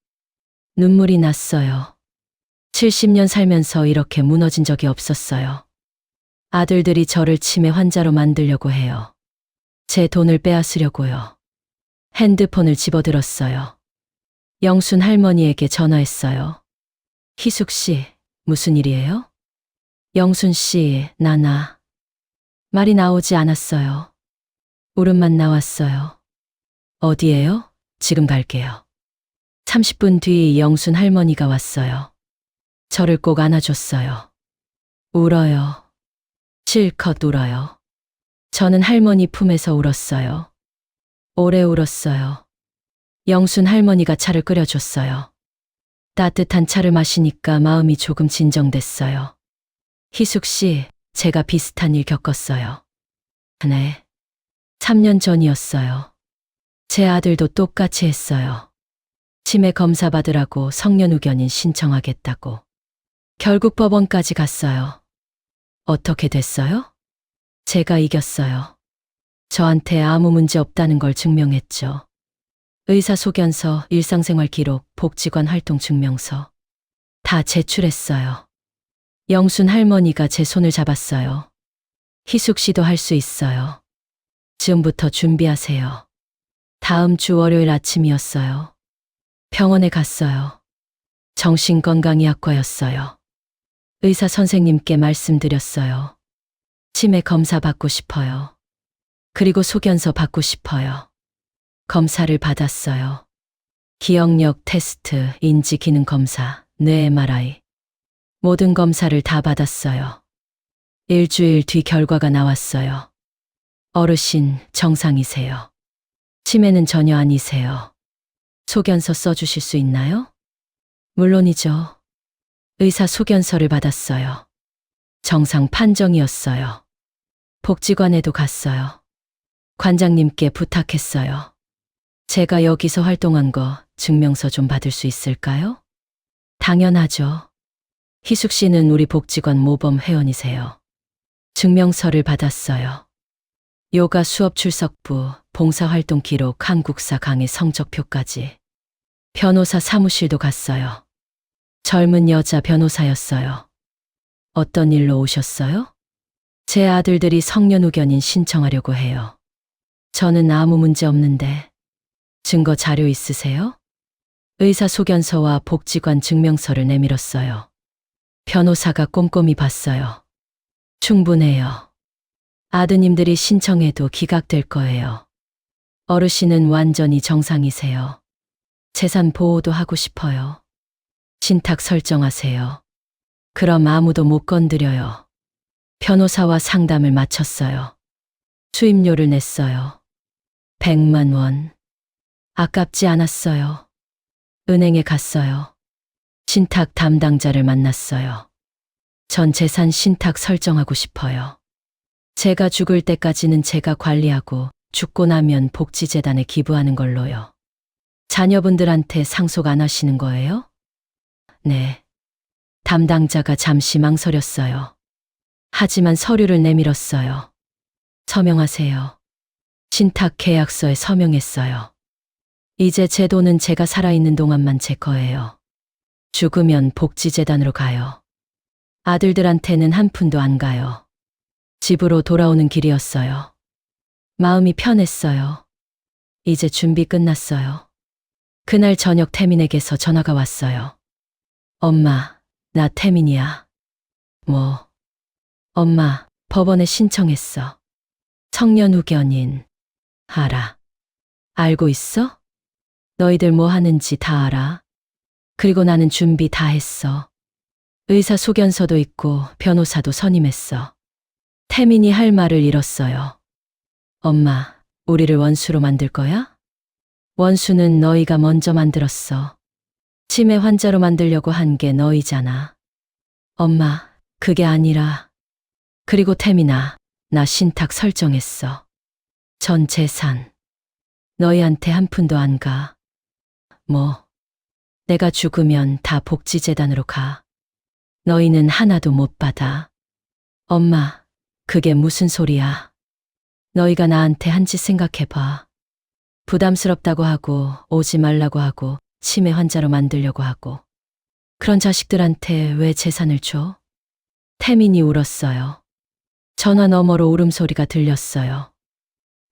눈물이 났어요. 70년 살면서 이렇게 무너진 적이 없었어요. 아들들이 저를 치매 환자로 만들려고 해요. 제 돈을 빼앗으려고요. 핸드폰을 집어들었어요. 영순 할머니에게 전화했어요. 희숙 씨, 무슨 일이에요? 영순 씨, 나나. 말이 나오지 않았어요. 울음만 나왔어요. 어디에요? 지금 갈게요. 30분 뒤 영순 할머니가 왔어요. 저를 꼭 안아줬어요. 울어요. 실컷 울어요. 저는 할머니 품에서 울었어요. 오래 울었어요. 영순 할머니가 차를 끓여줬어요. 따뜻한 차를 마시니까 마음이 조금 진정됐어요. 희숙 씨, 제가 비슷한 일 겪었어요. 네. 3년 전이었어요. 제 아들도 똑같이 했어요. 치매 검사 받으라고 성년후견인 신청하겠다고. 결국 법원까지 갔어요. 어떻게 됐어요? 제가 이겼어요. 저한테 아무 문제 없다는 걸 증명했죠. 의사소견서, 일상생활 기록, 복지관 활동 증명서 다 제출했어요. 영순 할머니가 제 손을 잡았어요. 희숙 씨도 할 수 있어요. 지금부터 준비하세요. 다음 주 월요일 아침이었어요. 병원에 갔어요. 정신건강의학과였어요. 의사 선생님께 말씀드렸어요. 치매 검사 받고 싶어요. 그리고 소견서 받고 싶어요. 검사를 받았어요. 기억력 테스트, 인지기능 검사, 뇌 MRI. 모든 검사를 다 받았어요. 일주일 뒤 결과가 나왔어요. 어르신, 정상이세요. 치매는 전혀 아니세요. 소견서 써주실 수 있나요? 물론이죠. 의사 소견서를 받았어요. 정상 판정이었어요. 복지관에도 갔어요. 관장님께 부탁했어요. 제가 여기서 활동한 거 증명서 좀 받을 수 있을까요? 당연하죠. 희숙 씨는 우리 복지관 모범 회원이세요. 증명서를 받았어요. 요가 수업 출석부, 봉사활동 기록, 한국사 강의 성적표까지. 변호사 사무실도 갔어요. 젊은 여자 변호사였어요. 어떤 일로 오셨어요? 제 아들들이 성년후견인 신청하려고 해요. 저는 아무 문제 없는데. 증거 자료 있으세요? 의사 소견서와 복지관 증명서를 내밀었어요. 변호사가 꼼꼼히 봤어요. 충분해요. 아드님들이 신청해도 기각될 거예요. 어르신은 완전히 정상이세요. 재산 보호도 하고 싶어요. 신탁 설정하세요. 그럼 아무도 못 건드려요. 변호사와 상담을 마쳤어요. 수임료를 냈어요. 100만 원. 아깝지 않았어요. 은행에 갔어요. 신탁 담당자를 만났어요. 전 재산 신탁 설정하고 싶어요. 제가 죽을 때까지는 제가 관리하고 죽고 나면 복지재단에 기부하는 걸로요. 자녀분들한테 상속 안 하시는 거예요? 네. 담당자가 잠시 망설였어요. 하지만 서류를 내밀었어요. 서명하세요. 신탁 계약서에 서명했어요. 이제 제 돈은 제가 살아있는 동안만 제 거예요. 죽으면 복지재단으로 가요. 아들들한테는 한 푼도 안 가요. 집으로 돌아오는 길이었어요. 마음이 편했어요. 이제 준비 끝났어요. 그날 저녁 태민에게서 전화가 왔어요. 엄마, 나 태민이야. 뭐? 엄마, 법원에 신청했어. 청년 후견인. 알아. 알고 있어? 너희들 뭐 하는지 다 알아. 그리고 나는 준비 다 했어. 의사 소견서도 있고 변호사도 선임했어. 태민이 할 말을 잃었어요. 엄마, 우리를 원수로 만들 거야? 원수는 너희가 먼저 만들었어. 치매 환자로 만들려고 한 게 너희잖아. 엄마, 그게 아니라. 그리고 태민아, 나 신탁 설정했어. 전 재산. 너희한테 한 푼도 안 가. 뭐? 내가 죽으면 다 복지재단으로 가. 너희는 하나도 못 받아. 엄마, 그게 무슨 소리야? 너희가 나한테 한 짓 생각해봐. 부담스럽다고 하고 오지 말라고 하고 치매 환자로 만들려고 하고. 그런 자식들한테 왜 재산을 줘? 태민이 울었어요. 전화 너머로 울음소리가 들렸어요.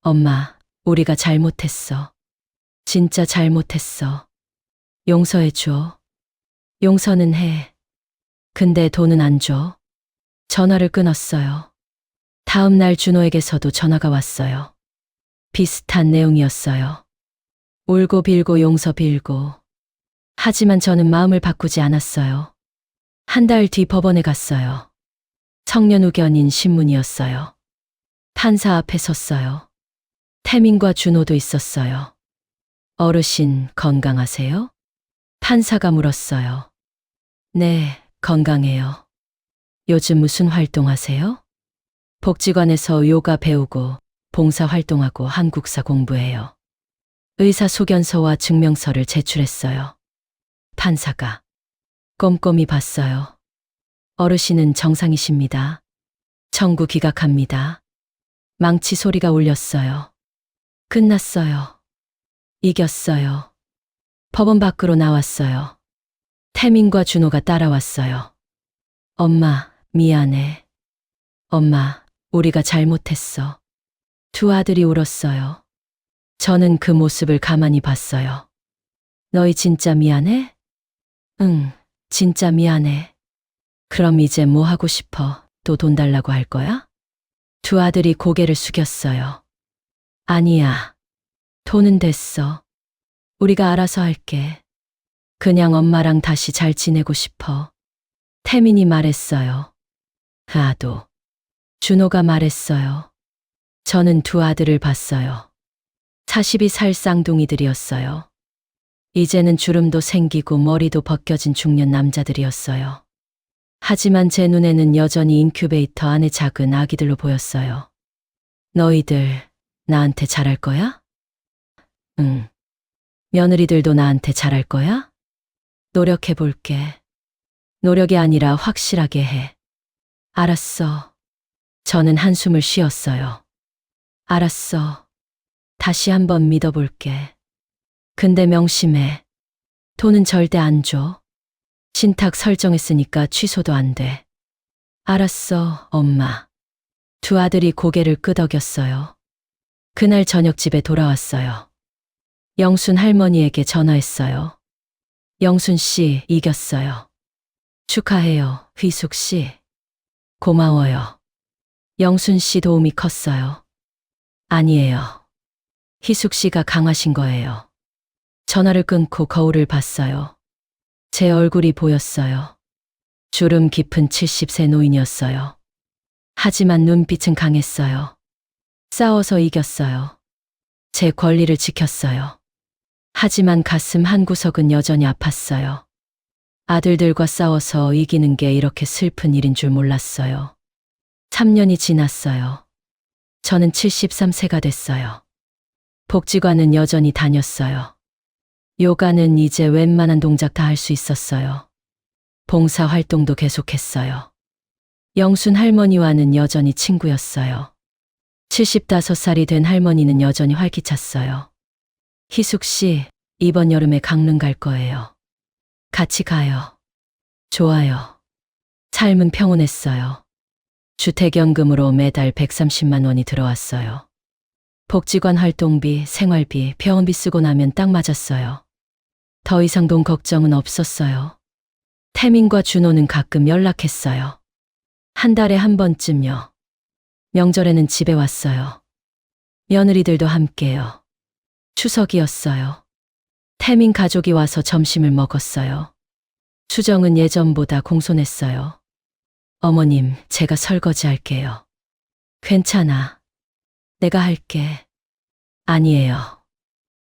엄마, 우리가 잘못했어. 진짜 잘못했어. 용서해줘. 용서는 해. 근데 돈은 안 줘. 전화를 끊었어요. 다음 날 준호에게서도 전화가 왔어요. 비슷한 내용이었어요. 울고 빌고 용서 빌고. 하지만 저는 마음을 바꾸지 않았어요. 한 달 뒤 법원에 갔어요. 청년 후견인 신문이었어요. 판사 앞에 섰어요. 태민과 준호도 있었어요. 어르신 건강하세요? 판사가 물었어요. 네, 건강해요. 요즘 무슨 활동하세요? 복지관에서 요가 배우고 봉사활동하고 한국사 공부해요. 의사 소견서와 증명서를 제출했어요. 판사가 꼼꼼히 봤어요. 어르신은 정상이십니다. 청구 기각합니다. 망치 소리가 울렸어요. 끝났어요. 이겼어요. 법원 밖으로 나왔어요. 태민과 준호가 따라왔어요. 엄마, 미안해. 엄마, 우리가 잘못했어. 두 아들이 울었어요. 저는 그 모습을 가만히 봤어요. 너희 진짜 미안해? 응, 진짜 미안해. 그럼 이제 뭐 하고 싶어? 또 돈 달라고 할 거야? 두 아들이 고개를 숙였어요. 아니야. 돈은 됐어. 우리가 알아서 할게. 그냥 엄마랑 다시 잘 지내고 싶어. 태민이 말했어요. 아도. 준호가 말했어요. 저는 두 아들을 봤어요. 42살 쌍둥이들이었어요. 이제는 주름도 생기고 머리도 벗겨진 중년 남자들이었어요. 하지만 제 눈에는 여전히 인큐베이터 안에 작은 아기들로 보였어요. 너희들 나한테 잘할 거야? 응. 며느리들도 나한테 잘할 거야? 노력해 볼게. 노력이 아니라 확실하게 해. 알았어. 저는 한숨을 쉬었어요. 알았어. 다시 한번 믿어볼게. 근데 명심해. 돈은 절대 안 줘. 신탁 설정했으니까 취소도 안 돼. 알았어, 엄마. 두 아들이 고개를 끄덕였어요. 그날 저녁 집에 돌아왔어요. 영순 할머니에게 전화했어요. 영순 씨, 이겼어요. 축하해요, 휘숙 씨. 고마워요. 영순 씨 도움이 컸어요. 아니에요. 희숙 씨가 강하신 거예요. 전화를 끊고 거울을 봤어요. 제 얼굴이 보였어요. 주름 깊은 70세 노인이었어요. 하지만 눈빛은 강했어요. 싸워서 이겼어요. 제 권리를 지켰어요. 하지만 가슴 한구석은 여전히 아팠어요. 아들들과 싸워서 이기는 게 이렇게 슬픈 일인 줄 몰랐어요. 3년이 지났어요. 저는 73세가 됐어요. 복지관은 여전히 다녔어요. 요가는 이제 웬만한 동작 다 할 수 있었어요. 봉사 활동도 계속했어요. 영순 할머니와는 여전히 친구였어요. 75살이 된 할머니는 여전히 활기찼어요. 희숙 씨, 이번 여름에 강릉 갈 거예요. 같이 가요. 좋아요. 삶은 평온했어요. 주택연금으로 매달 130만 원이 들어왔어요. 복지관 활동비, 생활비, 병원비 쓰고 나면 딱 맞았어요. 더 이상 돈 걱정은 없었어요. 태민과 준호는 가끔 연락했어요. 한 달에 한 번쯤요. 명절에는 집에 왔어요. 며느리들도 함께요. 추석이었어요. 태민 가족이 와서 점심을 먹었어요. 수정은 예전보다 공손했어요. 어머님, 제가 설거지 할게요. 괜찮아. 내가 할게. 아니에요.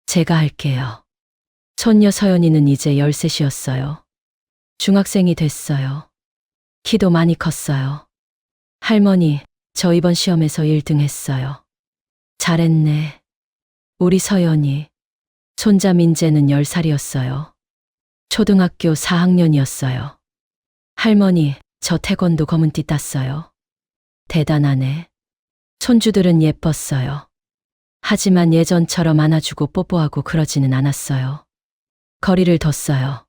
제가 할게요. 손녀 서연이는 이제 13이었어요. 중학생이 됐어요. 키도 많이 컸어요. 할머니, 저 이번 시험에서 1등 했어요. 잘했네. 우리 서연이. 손자 민재는 10살이었어요. 초등학교 4학년이었어요. 할머니, 저 태권도 검은띠 땄어요. 대단하네. 손주들은 예뻤어요. 하지만 예전처럼 안아주고 뽀뽀하고 그러지는 않았어요. 거리를 뒀어요.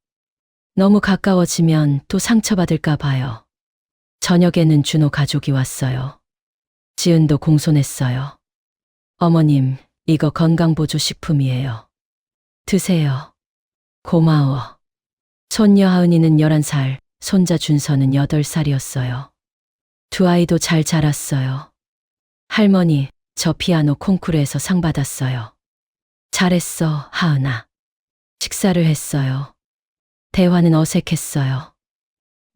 너무 가까워지면 또 상처받을까 봐요. 저녁에는 준호 가족이 왔어요. 지은도 공손했어요. 어머님, 이거 건강보조식품이에요. 드세요. 고마워. 손녀 하은이는 11살, 손자 준서는 8살이었어요. 두 아이도 잘 자랐어요. 할머니, 저 피아노 콩쿠르에서 상 받았어요. 잘했어, 하은아. 식사를 했어요. 대화는 어색했어요.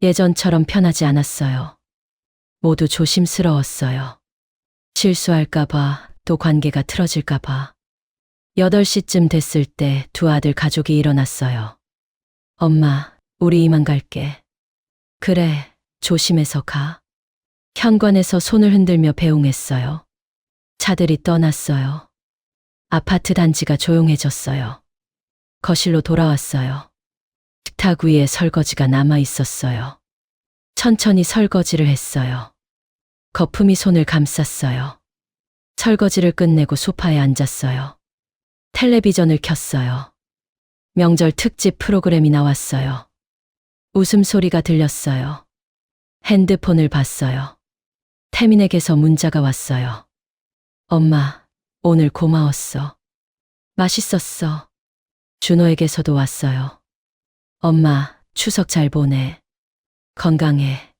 예전처럼 편하지 않았어요. 모두 조심스러웠어요. 실수할까봐, 또 관계가 틀어질까봐. 8시쯤 됐을 때 두 아들 가족이 일어났어요. 엄마, 우리 이만 갈게. 그래, 조심해서 가. 현관에서 손을 흔들며 배웅했어요. 차들이 떠났어요. 아파트 단지가 조용해졌어요. 거실로 돌아왔어요. 식탁 위에 설거지가 남아 있었어요. 천천히 설거지를 했어요. 거품이 손을 감쌌어요. 설거지를 끝내고 소파에 앉았어요. 텔레비전을 켰어요. 명절 특집 프로그램이 나왔어요. 웃음소리가 들렸어요. 핸드폰을 봤어요. 태민에게서 문자가 왔어요. 엄마, 오늘 고마웠어. 맛있었어. 준호에게서도 왔어요. 엄마, 추석 잘 보내. 건강해.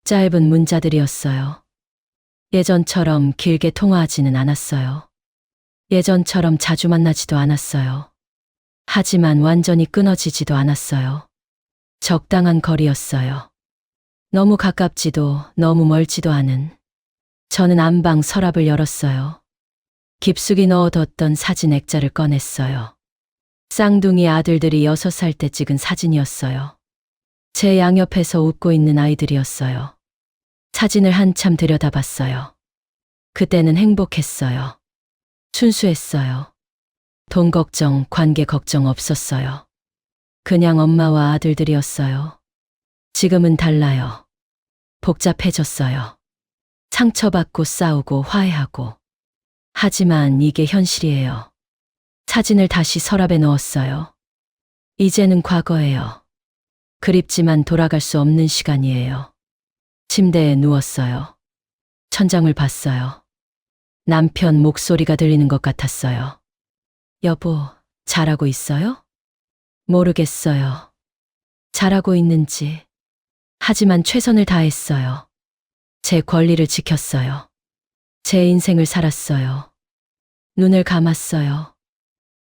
짧은 문자들이었어요. 예전처럼 길게 통화하지는 않았어요. 예전처럼 자주 만나지도 않았어요. 하지만 완전히 끊어지지도 않았어요. 적당한 거리였어요. 너무 가깝지도 너무 멀지도 않은. 저는 안방 서랍을 열었어요. 깊숙이 넣어뒀던 사진 액자를 꺼냈어요. 쌍둥이 아들들이 6살 때 찍은 사진이었어요. 제 양옆에서 웃고 있는 아이들이었어요. 사진을 한참 들여다봤어요. 그때는 행복했어요. 순수했어요. 돈 걱정, 관계 걱정 없었어요. 그냥 엄마와 아들들이었어요. 지금은 달라요. 복잡해졌어요. 상처받고 싸우고 화해하고. 하지만 이게 현실이에요. 사진을 다시 서랍에 넣었어요. 이제는 과거예요. 그립지만 돌아갈 수 없는 시간이에요. 침대에 누웠어요. 천장을 봤어요. 남편 목소리가 들리는 것 같았어요. 여보, 잘하고 있어요? 모르겠어요. 잘하고 있는지. 하지만 최선을 다했어요. 제 권리를 지켰어요. 제 인생을 살았어요. 눈을 감았어요.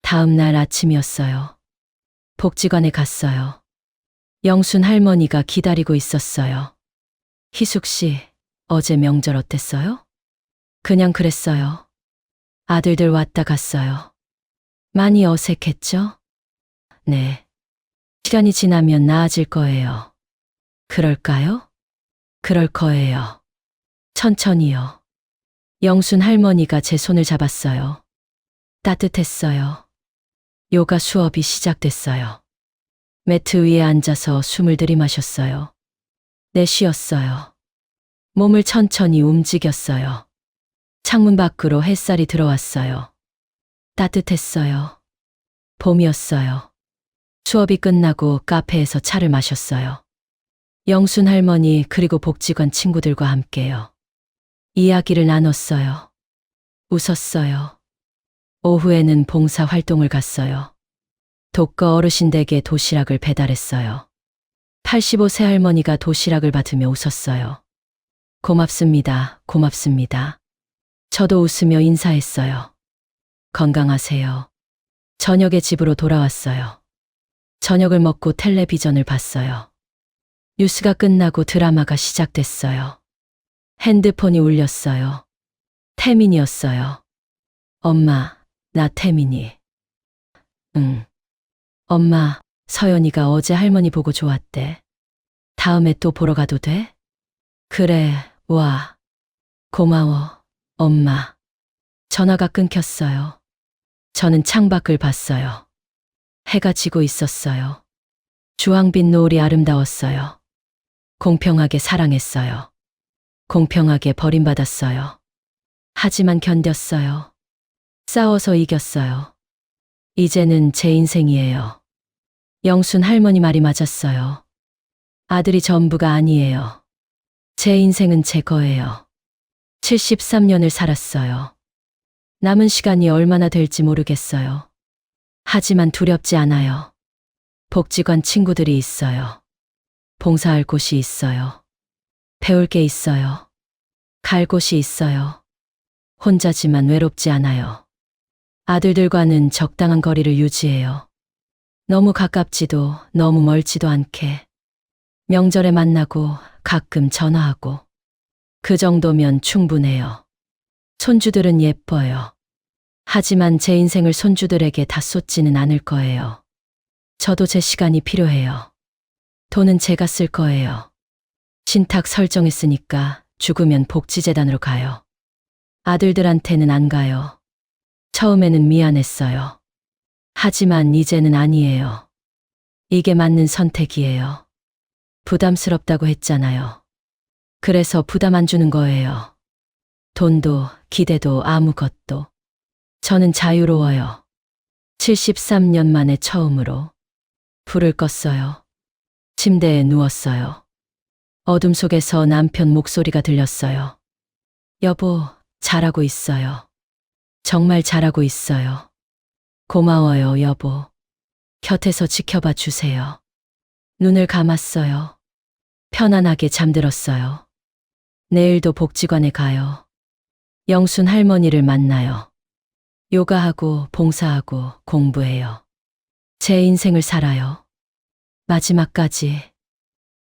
다음 날 아침이었어요. 복지관에 갔어요. 영순 할머니가 기다리고 있었어요. 희숙 씨, 어제 명절 어땠어요? 그냥 그랬어요. 아들들 왔다 갔어요. 많이 어색했죠? 네. 시간이 지나면 나아질 거예요. 그럴까요? 그럴 거예요. 천천히요. 영순 할머니가 제 손을 잡았어요. 따뜻했어요. 요가 수업이 시작됐어요. 매트 위에 앉아서 숨을 들이마셨어요. 내쉬었어요. 몸을 천천히 움직였어요. 창문 밖으로 햇살이 들어왔어요. 따뜻했어요. 봄이었어요. 수업이 끝나고 카페에서 차를 마셨어요. 영순 할머니 그리고 복지관 친구들과 함께요. 이야기를 나눴어요. 웃었어요. 오후에는 봉사 활동을 갔어요. 독거 어르신 댁에 도시락을 배달했어요. 85세 할머니가 도시락을 받으며 웃었어요. 고맙습니다. 고맙습니다. 저도 웃으며 인사했어요. 건강하세요. 저녁에 집으로 돌아왔어요. 저녁을 먹고 텔레비전을 봤어요. 뉴스가 끝나고 드라마가 시작됐어요. 핸드폰이 울렸어요. 태민이었어요. 엄마, 나 태민이. 응. 엄마, 서연이가 어제 할머니 보고 좋았대. 다음에 또 보러 가도 돼? 그래, 와. 고마워, 엄마. 전화가 끊겼어요. 저는 창밖을 봤어요. 해가 지고 있었어요. 주황빛 노을이 아름다웠어요. 공평하게 사랑했어요. 공평하게 버림받았어요. 하지만 견뎠어요. 싸워서 이겼어요. 이제는 제 인생이에요. 영순 할머니 말이 맞았어요. 아들이 전부가 아니에요. 제 인생은 제 거예요. 73년을 살았어요. 남은 시간이 얼마나 될지 모르겠어요. 하지만 두렵지 않아요. 복지관 친구들이 있어요. 봉사할 곳이 있어요. 배울 게 있어요. 갈 곳이 있어요. 혼자지만 외롭지 않아요. 아들들과는 적당한 거리를 유지해요. 너무 가깝지도 너무 멀지도 않게. 명절에 만나고 가끔 전화하고. 그 정도면 충분해요. 손주들은 예뻐요. 하지만 제 인생을 손주들에게 다 쏟지는 않을 거예요. 저도 제 시간이 필요해요. 돈은 제가 쓸 거예요. 신탁 설정했으니까 죽으면 복지재단으로 가요. 아들들한테는 안 가요. 처음에는 미안했어요. 하지만 이제는 아니에요. 이게 맞는 선택이에요. 부담스럽다고 했잖아요. 그래서 부담 안 주는 거예요. 돈도 기대도 아무것도. 저는 자유로워요. 73년 만에 처음으로 불을 껐어요. 침대에 누웠어요. 어둠 속에서 남편 목소리가 들렸어요. 여보, 잘하고 있어요. 정말 잘하고 있어요. 고마워요, 여보. 곁에서 지켜봐 주세요. 눈을 감았어요. 편안하게 잠들었어요. 내일도 복지관에 가요. 영순 할머니를 만나요. 요가하고 봉사하고 공부해요. 제 인생을 살아요. 마지막까지.